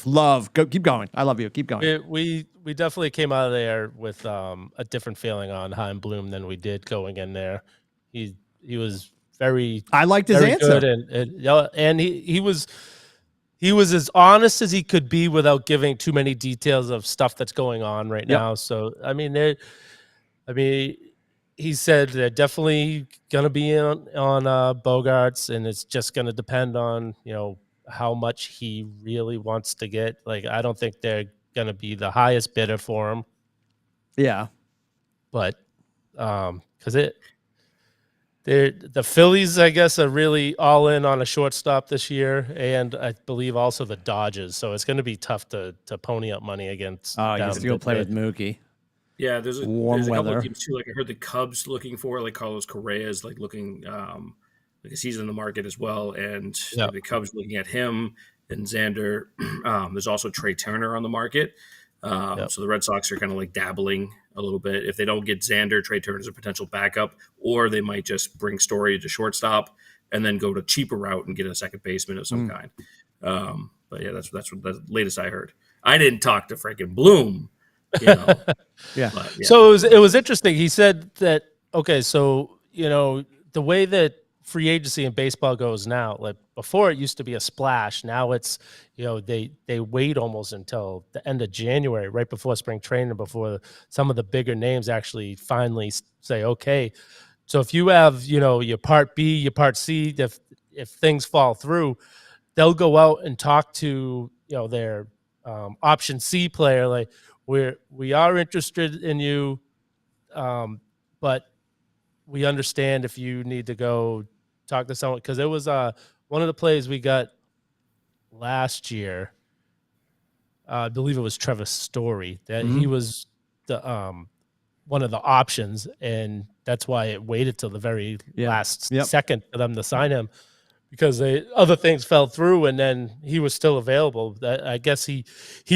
love. Go, keep going. I love you. Keep going. We definitely came out of there with a different feeling on Heim Bloom than we did going in there. He was very. I liked his answer, good and he was as honest as he could be without giving too many details of stuff that's going on right now. So I mean, he said they're definitely going to be on Bogarts, and it's just going to depend on, how much he really wants to get. Like, I don't think they're going to be the highest bidder for him. Yeah. But because the Phillies, I guess, are really all in on a shortstop this year, and I believe also the Dodgers. So it's going to be tough to pony up money against. Oh, you still play with Mookie. Yeah, there's a couple of teams too. Like I heard the Cubs looking for, like Carlos Correa is like looking, like he's in the market as well, and the Cubs looking at him and Xander. There's also Trey Turner on the market. So the Red Sox are kind of like dabbling a little bit. If they don't get Xander, Trey Turner's a potential backup, or they might just bring Story to shortstop and then go to cheaper route and get a second baseman of some kind. But yeah, that's what the latest I heard. I didn't talk to freaking Bloom. But, So it was interesting. He said that, okay, so, the way that free agency in baseball goes now, like before it used to be a splash. Now it's, they wait almost until the end of January, right before spring training, before some of the bigger names actually finally say, okay. So if you have, your part B, your part C, if things fall through, they'll go out and talk to, their option C player, like, we are interested in you, but we understand if you need to go talk to someone, because it was one of the plays we got last year. I believe it was Trevor Story that he was the one of the options, and that's why it waited till the very last second for them to sign him, because other things fell through, and then he was still available. I guess he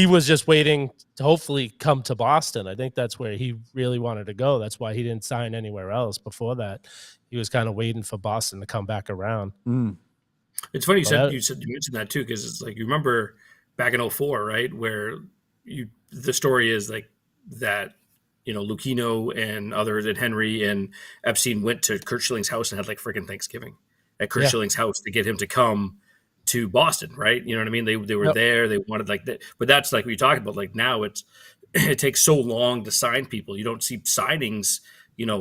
was just waiting to hopefully come to Boston. I think that's where he really wanted to go. That's why he didn't sign anywhere else before that. He was kind of waiting for Boston to come back around. It's funny you mentioned that too, because it's like, you remember back in 2004, right, where the story is like that, Lucchino and others and Henry and Epstein went to Kurt Schilling's house and had like freaking Thanksgiving at Kurt Schilling's house to get him to come to Boston, right? You know what I mean? They were there. They wanted like that. But that's like what you talked about. Like now it takes so long to sign people. You don't see signings,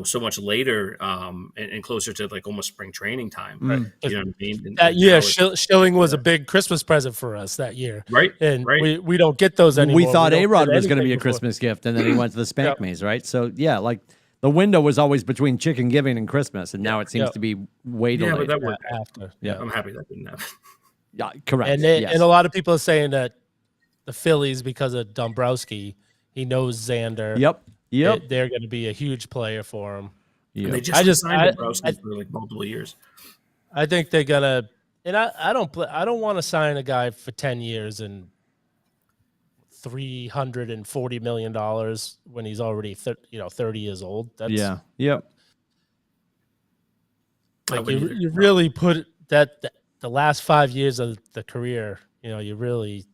so much later and closer to like almost spring training time. Right? You know what I mean? That year, Schilling was a big Christmas present for us that year. Right. And we don't get those anymore. We thought A-Rod was going to be a Christmas gift, and then he went to the Spank Me's, right? So, yeah, like the window was always between chicken giving and Christmas, and now it seems to be way delayed. Yeah, but that worked after. Yeah, I'm happy that didn't happen. Yeah, correct. And a lot of people are saying that the Phillies, because of Dombrowski, he knows Xander. Yep. They're going to be a huge player for him. And they just signed Dombrowski for like multiple years. I think they're gonna, and I don't want to sign a guy for 10 years and $340 million when he's already 30 years old. That's, Like you really put that the last 5 years of the career, you're really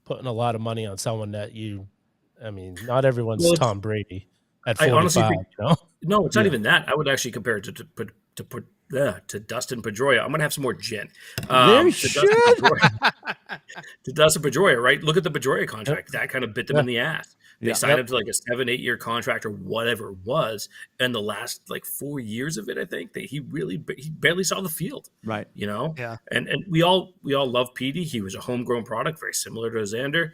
putting a lot of money on someone that not everyone's Tom Brady at 45. I honestly think, no, it's not even that. I would actually compare it to Dustin Pedroia. I'm gonna have some more gin. To Dustin Pedroia, right? Look at the Pedroia contract. That kind of bit them in the ass. They signed him to like a 7-8 year contract or whatever it was, and the last like 4 years of it, I think that he barely saw the field. Right. And we all love Petey. He was a homegrown product, very similar to Xander.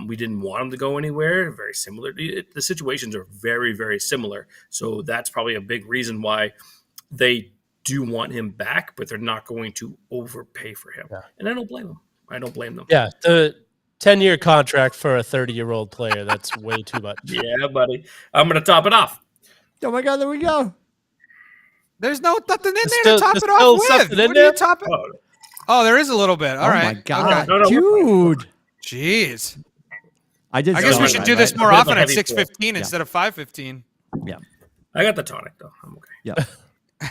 We didn't want him to go anywhere. Very similar. The situations are very, very similar. So that's probably a big reason why they do want him back, but they're not going to overpay for him. Yeah. And I don't blame them. Yeah. The 10-year contract for a 30-year-old player, that's way too much. Yeah, buddy. I'm going to top it off. Oh my God, there we go. There's nothing in there still- to top there's it still off with. something in What are you there? topping? Oh, there is a little bit. All Oh right. my God, Okay. dude. Jeez. I did. I guess say we that should right, do this right? more A bit of a often at heavy 6:15 instead of 5:15. Yeah. I got the tonic though. I'm okay. Yeah.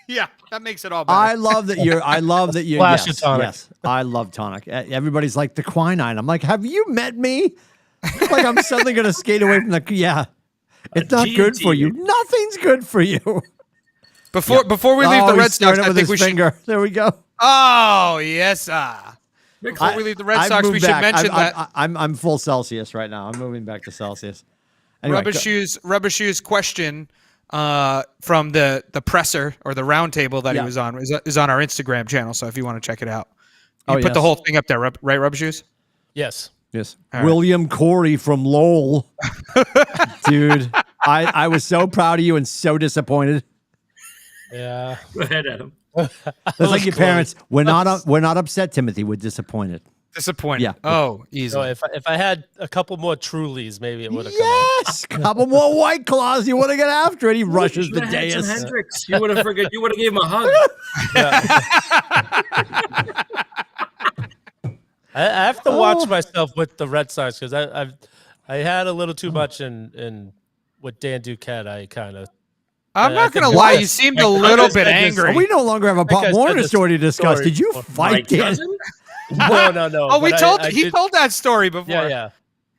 Yeah, that makes it all better. I love that you're. Flash Yes, of tonic. yes. I love tonic. Everybody's like the quinine. I'm like, have you met me? Like I'm suddenly gonna skate away from the. Yeah, it's not good for you. Nothing's good for you. Before we leave the he's Red stirring Sox, it I with think his we should. finger. There we go. Oh yes, Before we leave the Red I've Sox, we moved should back. mention that I'm full Celsius right now. I'm moving back to Celsius. Anyway, Rubber Shoes question from the presser or the round table that Yeah. he was on is on our Instagram channel. So if you want to check it out, you Oh, put the yes. whole thing up there, right, Rubber Shoes? Yes. Yes. All right. William Corey from Lowell. Dude, I was so proud of you and so disappointed. Yeah. Go ahead, Adam. That's like your parents. We're not upset, Timothy. We're disappointed. Disappointed. Yeah. Oh, So easily. if I had a couple more Trulies, maybe it would have come Yes, couple more White Claws. You would have got after it. He rushes You the should have had some dais. Hendricks. You would have forget. You would have gave him a hug. I have to watch myself with the Red Sox because I had a little too much in with Dan Duquette. I kind of I'm I not think gonna lie. what? You seemed a I little just bit said this- angry. We no longer have a I Pop said Warner this story to discuss. story Did you before. My fight Dan? cousin? no. Oh, we but told I he did- told that story before. Yeah.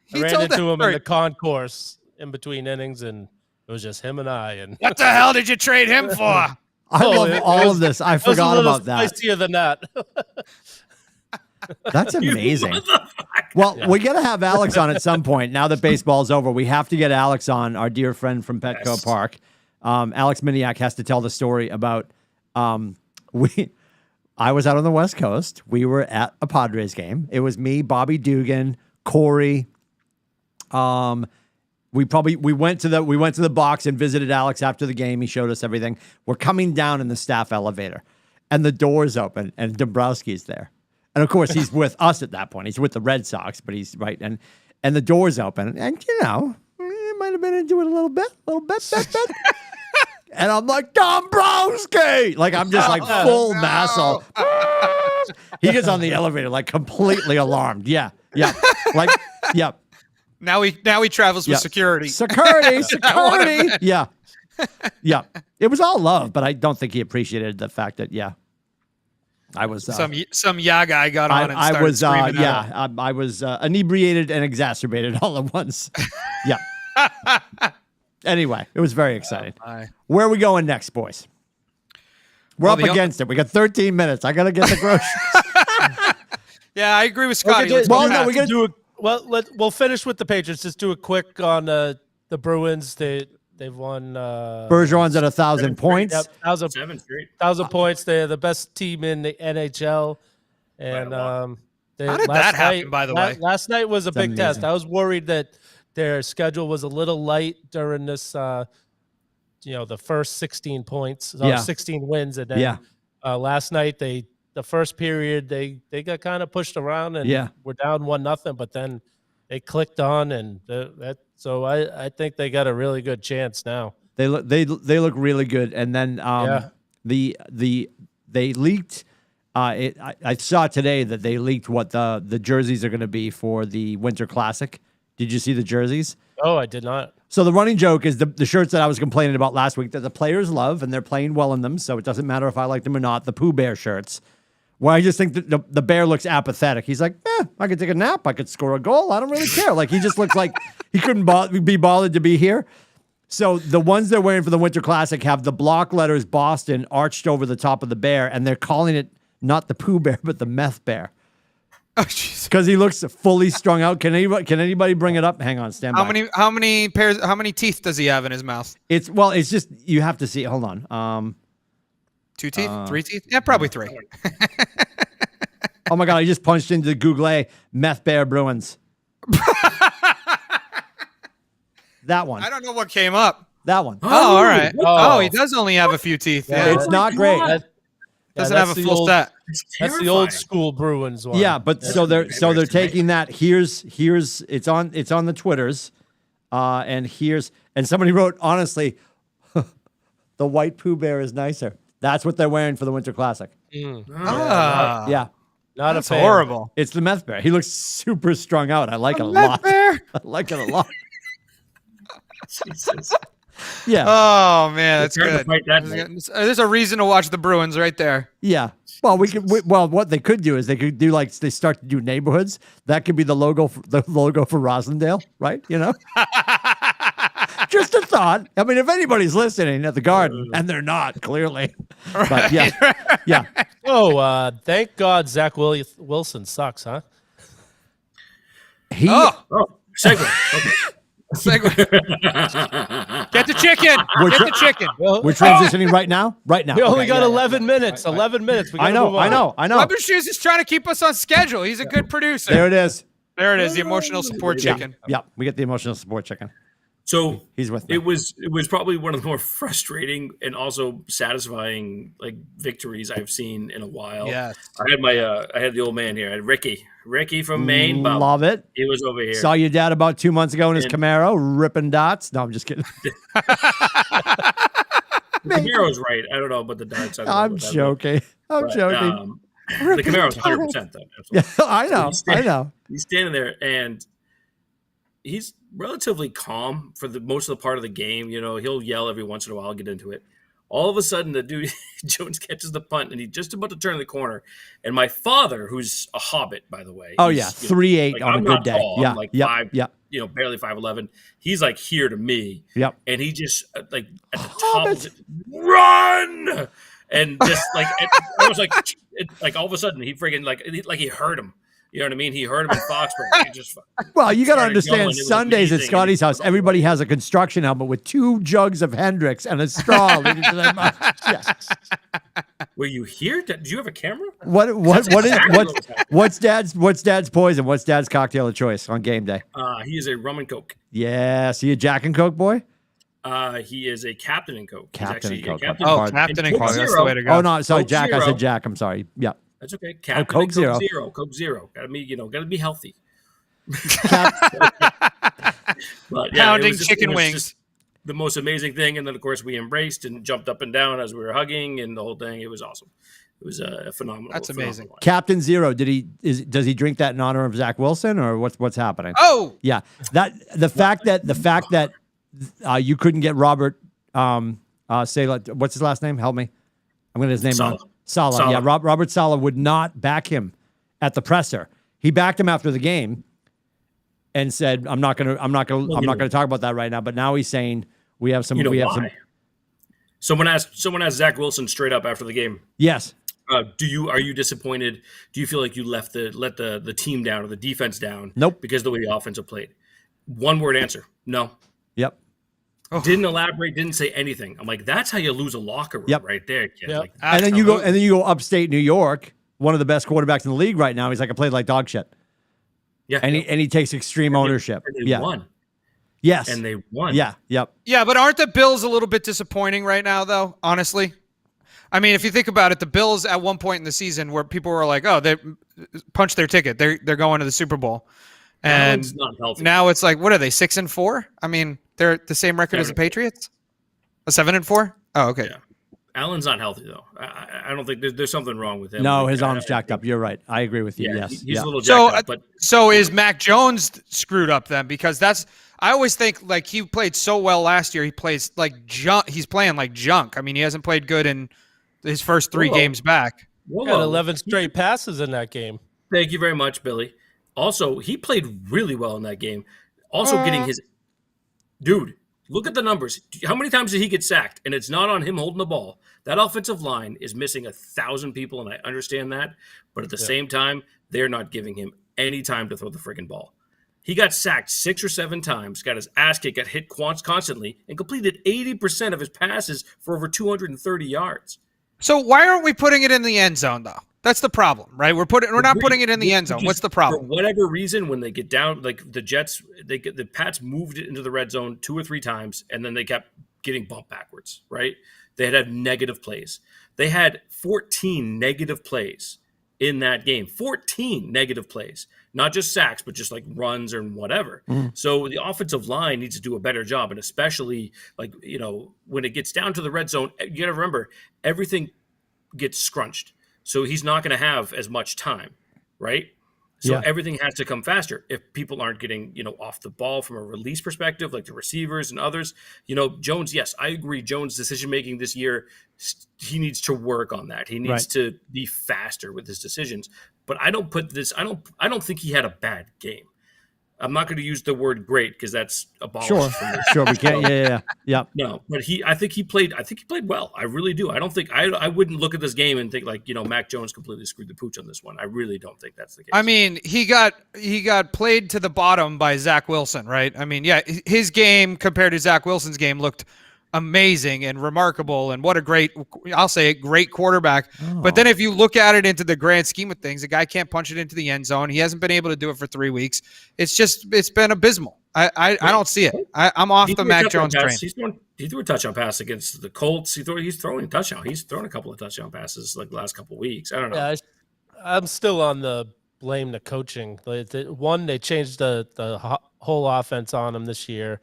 He I ran told into that him in story. the concourse in between innings, and it was just him and I. And What the hell did you trade him for? I Oh, love it all was- of this. I it was a forgot little about that. spicier than that. That's amazing. Well, we got to have Alex on at some point. Now that baseball's over, we have to get Alex on, our dear friend from Petco Yes. Park. Alex Miniak has to tell the story about I was out on the West Coast. We were at a Padres game. It was me, Bobby Dugan, Corey. We went to the box and visited Alex after the game. He showed us everything. We're coming down in the staff elevator, and the door's open, and Dombrowski's there. And of course, he's with us at that point. He's with the Red Sox, but he's right. And the door's open, and you know, he might have been into it a little bit. And I'm like, Dombrowski! Like, I'm just like full muscle. He gets on the elevator, like completely alarmed. Yeah. Like, yeah. Now he travels with Yeah. Security. Security. Yeah. It was all love, but I don't think he appreciated the fact that, I was Some guy got on and I started was screaming at him. I was inebriated and exacerbated all at once. Yeah. Anyway, it was very exciting. my. Where are we going next, boys? We're Well, up the- against it. We got 13 minutes. I gotta get the groceries. Yeah, I agree with Scotty. Let's well, go no, fast. we got- do we'll finish with the Patriots. Just do a quick on the Bruins. They've won. Bergeron's at 1,000 points. Yep, 7 straight. 1,000 points. They're the best team in the NHL. And How did that happen, by the way? Last night was a big amazing. test. I was worried that their schedule was a little light during this. The first 16 points, 16 wins, and then Yeah. last night the first period they got kind of pushed around and were down 1-0, but then they clicked on and so I think they got a really good chance now. They look really good. And then they leaked. I saw today that they leaked what the jerseys are going to be for the Winter Classic. Did you see the jerseys? Oh, I did not. So the running joke is the shirts that I was complaining about last week that the players love and they're playing well in them. So it doesn't matter if I like them or not. The Pooh Bear shirts. Well, I just think that the bear looks apathetic. He's like, I could take a nap. I could score a goal. I don't really care. Like he just looks like he couldn't be bothered to be here. So the ones they're wearing for the Winter Classic have the block letters Boston arched over the top of the bear. And they're calling it not the Pooh Bear, but the Meth Bear. Oh, jeez. Because he looks fully strung out. Can anybody bring it up? Hang on, stand by. How many teeth does he have in his mouth? It's just you have to see. Hold on. 2 teeth? 3 teeth? Yeah, probably 3. Oh my God! I just punched into Google Meth Bear Bruins. That one. I don't know what came up. That one. Oh, all right. Oh. Oh, he does only have a few teeth. Yeah, Yeah, It's not great. doesn't have a that's the full old- set. That's the old school Bruins one. Yeah, but so they're taking that. Here's it's on the Twitters, and somebody wrote honestly, The white Pooh Bear is nicer. That's what they're wearing for the Winter Classic. Yeah. Not That's a fan. horrible. It's the meth bear. He looks super strung out. I like it a lot. I like it a lot. Jesus. Yeah. Oh man, that's They're trying to good. fight that night. There's a reason to watch the Bruins right there. Yeah. Well, what they could do is they could do like they start to do neighborhoods. That could be the logo for Rosendale, right? You know. Just a thought. I mean, if anybody's listening at the Garden, and they're not clearly, but yeah. Oh, thank God Zach Wilson sucks, huh? He Oh, segue. Okay. Segue. Get the chicken. Get the chicken. we're transitioning right now. Right now. We only Okay, got yeah, 11 minutes. 11 minutes. We gotta move on. I know. Rubber Shoes is trying to keep us on schedule. He's a good producer. There it is. There it is. The emotional support chicken. Yeah, we get the emotional support chicken. So He's with me. it was probably one of the more frustrating and also satisfying like victories I've seen in a while. Yes. I had I had the old man here. I had Ricky from Maine. Bob. Love it. He was over here. Saw your dad about 2 months ago in his Camaro, ripping dots. No, I'm just kidding. The Camaro's right. I don't know about the dots. I'm joking. I'm joking. The Camaro's 100% though. Yeah, Absolutely. I know. He's standing there and he's relatively calm for the most of the part of the game. You know, he'll yell every once in a while. I'll get into it. All of a sudden, the dude Jones catches the punt, and he's just about to turn the corner. And my father, who's a hobbit, by the way. Oh yeah, 3'8" like, on I'm a good not day. tall. Yeah, I'm like yep, five. yep. You know, barely 5'11". He's like here to me. Yep. And he just like at the top of it, run, and just like I was like all of a sudden he freaking like he heard him. You know what I mean? He heard him in Foxborough. He just Well, you got to started understand, yelling. It was Sundays at amazing. Scotty's house, everybody has a construction helmet with 2 jugs of Hendricks and a straw leading to their mouth. Yeah. Were you here? Did you have a camera? What's dad's poison? What's dad's cocktail of choice on game day? He is a rum and coke. Yeah, see a Jack and Coke boy? He is a captain and coke. Captain He's and actually Coke. a Oh, Pardon. Captain and Coke Coke. That's Zero. the way to go. Oh no, sorry, Coke Jack. I Zero. said Jack. I'm sorry. Yeah. That's okay. Captain Coke and Zero. Coke Zero. Gotta be healthy. But Pounding it was chicken wings. just the most amazing thing, and then of course we embraced and jumped up and down as we were hugging, and the whole thing. It was awesome. It was a phenomenal. That's amazing. phenomenal. Captain Zero. Does he drink that in honor of Zach Wilson or what's happening? Oh, Yeah, the fact that you couldn't get Robert what's his last name? Help me. I'm gonna get his name wrong. Saleh. Yeah, Robert Saleh would not back him at the presser. He backed him after the game and said, "I'm not gonna talk about that right now." But now he's saying we have some. You know we have why? Someone asked Zach Wilson straight up after the game. Yes. Are you disappointed? Do you feel like you let the team down or the defense down? Nope. Because of the way the offense have played. One word answer. No. Yep. Didn't elaborate. Didn't say anything. I'm like, that's how you lose a locker room Yep. right there, kid. Yep. Like, And then you go upstate New York, one of the best quarterbacks in the league right now. He's like, I played like dog shit, yeah. and he takes extreme ownership. And they Yeah. won. Yes. And they won. Yeah. Yep. yeah, but aren't the Bills a little bit disappointing right now, though? Honestly, I mean, if you think about it, the Bills at one point in the season where people were like, "Oh, they punched their ticket. They're going to the Super Bowl," and Allen's not healthy. now it's like, what are they, 6-4? I mean, they're the same record as the Patriots. A 7-4? Oh, okay. Yeah. Allen's not healthy though. I don't think there's something wrong with him. No, Like, his arm's jacked up. You're right. I agree with you. Yeah, Yes. he's Yeah. a little jacked up, but So is Mac Jones screwed up then? Because I always think like he played so well last year. He plays like junk. He's playing like junk. I mean, he hasn't played good in his first 3 games back. Got 11 straight passes in that game. Thank you very much, Billy. Also, he played really well in that game. Also, getting his dude. Look at the numbers. How many times did he get sacked? And it's not on him holding the ball. That offensive line is missing 1,000 people, and I understand that. But at the same time, they're not giving him any time to throw the friggin' ball. He got sacked 6 or 7 times, got his ass kicked, got hit constantly, and completed 80% of his passes for over 230 yards. So why aren't we putting it in the end zone though? That's the problem, right? We're not putting it in the end zone. What's the problem? For whatever reason, when they get down, like the Jets, the Pats moved it into the red zone 2 or 3 times, and then they kept getting bumped backwards, right? They had negative plays. They had 14 negative plays in that game. 14 negative plays, not just sacks, but just like runs or whatever. So the offensive line needs to do a better job. And especially like, when it gets down to the red zone, you got to remember everything gets scrunched. So he's not going to have as much time, right? So everything has to come faster. If people aren't getting, off the ball from a release perspective, like the receivers and others, Jones, yes, I agree. Jones' decision-making this year, he needs to work on that. He needs to be faster with his decisions. But I don't think he had a bad game. I'm not going to use the word great because that's abolished. Sure, we can't. Yeah. No, but I think he played well. I really do. I don't think I wouldn't look at this game and think like, Mac Jones completely screwed the pooch on this one. I really don't think that's the case. I mean, he got played to the bottom by Zach Wilson, right? I mean, his game compared to Zach Wilson's game looked amazing and remarkable, and what a great quarterback. But then if you look at it into the grand scheme of things, the guy can't punch it into the end zone. He hasn't been able to do it for 3 weeks. It's been abysmal. I don't see it. I'm off the Mac Jones train. He threw a touchdown pass against the Colts. He's throwing a touchdown. He's thrown a couple of touchdown passes like the last couple of weeks. I don't know. Yeah, I'm still on the blame the coaching. One, they changed the whole offense on him this year.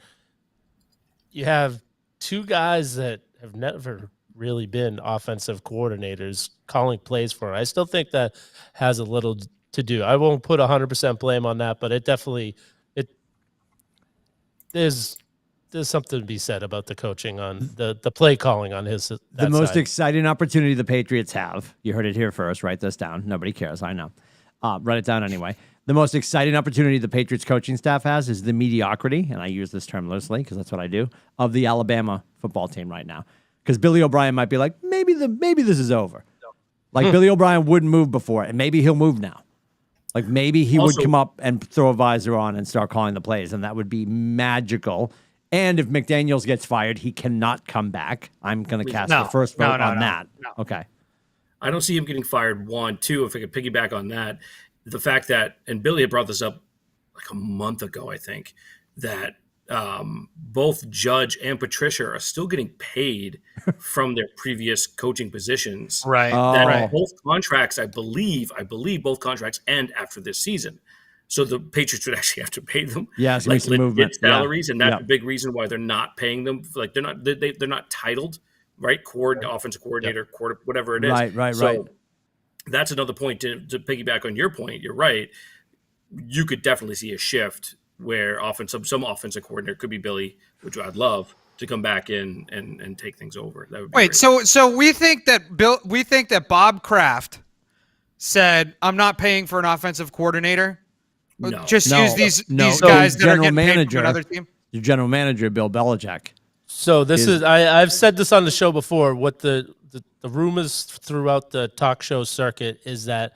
You have two guys that have never really been offensive coordinators calling plays for him. I still think that has a little to do. I won't put 100% blame on that, but it definitely there's something to be said about the coaching on the play calling on his side. The most exciting opportunity the Patriots have. You heard it here first. Write this down. Nobody cares. I know. Write it down anyway. The most exciting opportunity the Patriots coaching staff has is the mediocrity, and I use this term loosely because that's what I do, of the Alabama football team right now. Because Billy O'Brien might be like, maybe this is over. Like Billy O'Brien wouldn't move before, and maybe he'll move now. Like maybe he would come up and throw a visor on and start calling the plays, and that would be magical. And if McDaniels gets fired, he cannot come back. I'm going to cast the first vote on that. No. Okay. I don't see him getting fired. 1, 2, if I could piggyback on that, the fact that, and Billy had brought this up like a month ago, I think, that both Judge and Patricia are still getting paid from their previous coaching positions. Right. That both contracts, I believe both contracts end after this season. So the Patriots would actually have to pay them like legit salaries, and that's a big reason why they're not paying them. Like they're not titled, right? Offensive coordinator, whatever it is. Right. That's another point to piggyback on your point. You're right. You could definitely see a shift where some offensive coordinator, could be Billy, which I'd love to come back in and take things over. That would be great. So we think that Bob Kraft said, "I'm not paying for an offensive coordinator. Use these guys that are getting paid from another team." Your general manager, Bill Belichick. So this is I've said this on the show before. What the rumors throughout the talk show circuit is that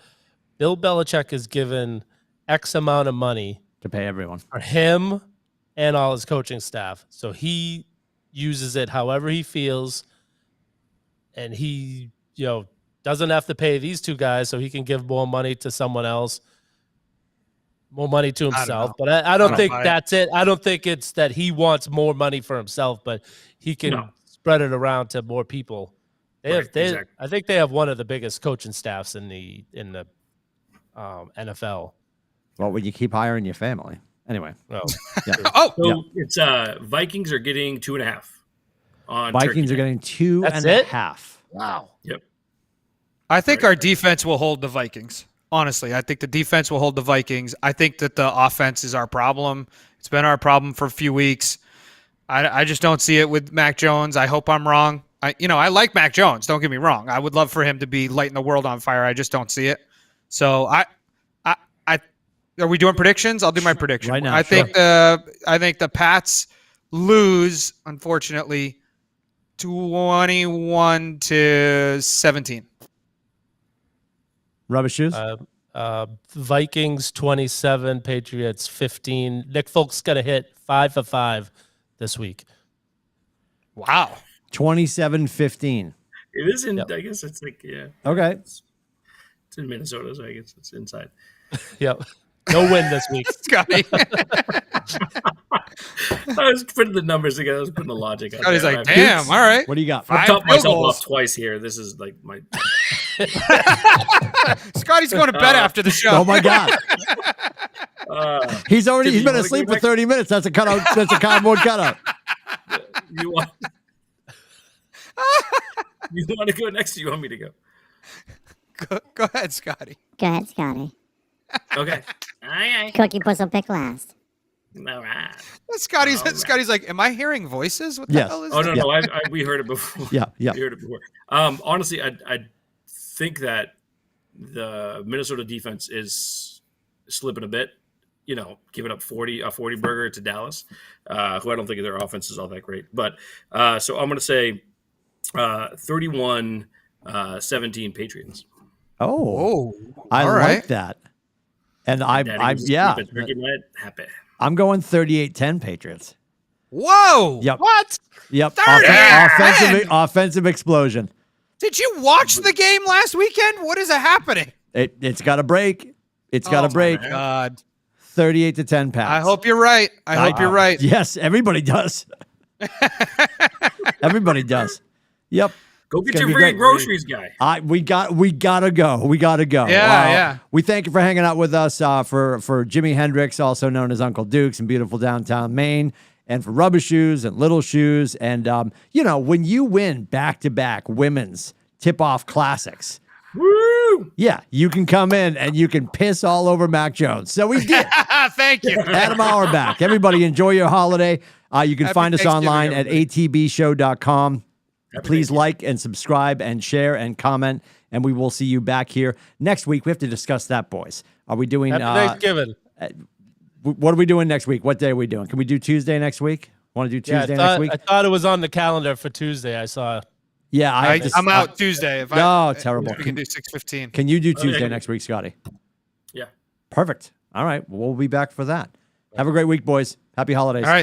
Bill Belichick is given X amount of money to pay everyone for him and all his coaching staff. So he uses it however he feels, and he doesn't have to pay these two guys, so he can give more money to someone else, more money to himself. But I don't think that's it. I don't think it's that he wants more money for himself, but he can spread it around to more people. I think they have one of the biggest coaching staffs in the NFL. Well, when you keep hiring your family. Anyway. It's Vikings are getting 2.5 on Vikings Turkey. Are getting 2.5. Wow. Yep. I think our defense will hold the Vikings. Honestly, I think the defense will hold the Vikings. I think that the offense is our problem. It's been our problem for a few weeks. I just don't see it with Mac Jones. I hope I'm wrong. I like Mac Jones. Don't get me wrong. I would love for him to be lighting the world on fire. I just don't see it. So are we doing predictions? I'll do my prediction right now. I think the Pats lose, unfortunately, 21-17. Rubber shoes. Vikings 27, Patriots 15. Nick Folk's got to hit 5 for 5 this week. Wow. 27-15. It is in. I guess it's like Okay. It's in Minnesota, so I guess it's inside. Yep. No win this week, Scotty. I was putting the numbers together. I was putting the logic. Scotty's like, damn. All right. What do you got? I've topped myself off twice here. This is like my. Scotty's going to bed after the show. Oh my God. He's Jimmy, been you wanna asleep go for next? 30 minutes. That's a cutout. That's a cardboard cutout. You want to go next? Or you want me to go? Go ahead, Scotty. Go ahead, Scotty. Okay. Aye. Cookie Puss will pick last. All right. Scotty's like, am I hearing voices? What the Yes. hell is Oh that? no, we heard it before. Yeah. We heard it before. Honestly, I think that the Minnesota defense is slipping a bit. You know, giving up a 40 burger to Dallas, who I don't think their offense is all that great. But so I'm going to say 31-17 Patriots. Oh, I all like right. that. And I'm happy. I'm going 38-10 Patriots. Whoa. Yep. What? Yep. 30! Offensive explosion. Did you watch the game last weekend? What is happening? It's got to break. It's got to break. My God. 38-10 Pats. I hope you're right. I hope you're right. Yes, everybody does. Everybody does. Yep. Go get Gonna your be free great. groceries, guy. We gotta go. We gotta go. Yeah. We thank you for hanging out with us. For Jimi Hendricks, also known as Uncle Dukes in beautiful downtown Maine, and for Rubber Shoes and Little Shoes, and when you win back-to-back women's tip-off classics. Woo! Yeah, you can come in and you can piss all over Mac Jones. So we did. Thank you. Adam Auerbach. Everybody enjoy your holiday. You can Happy find us Thanksgiving, online at atbshow.com. Please Thanksgiving. like and subscribe and share and comment, and we will see you back here next week. We have to discuss that, boys. Are we doing Happy Thanksgiving. what are we doing next week? What day are we doing? Can we do Tuesday next week? Want to do Yeah, Tuesday next week? I thought it was on the calendar for Tuesday. I saw. Yeah, I'm out Tuesday. terrible. We can do 6:15. Can you do Tuesday Okay. next week, Scotty? Yeah. Perfect. All right, we'll be back for that. Have a great week, boys. Happy holidays. All right.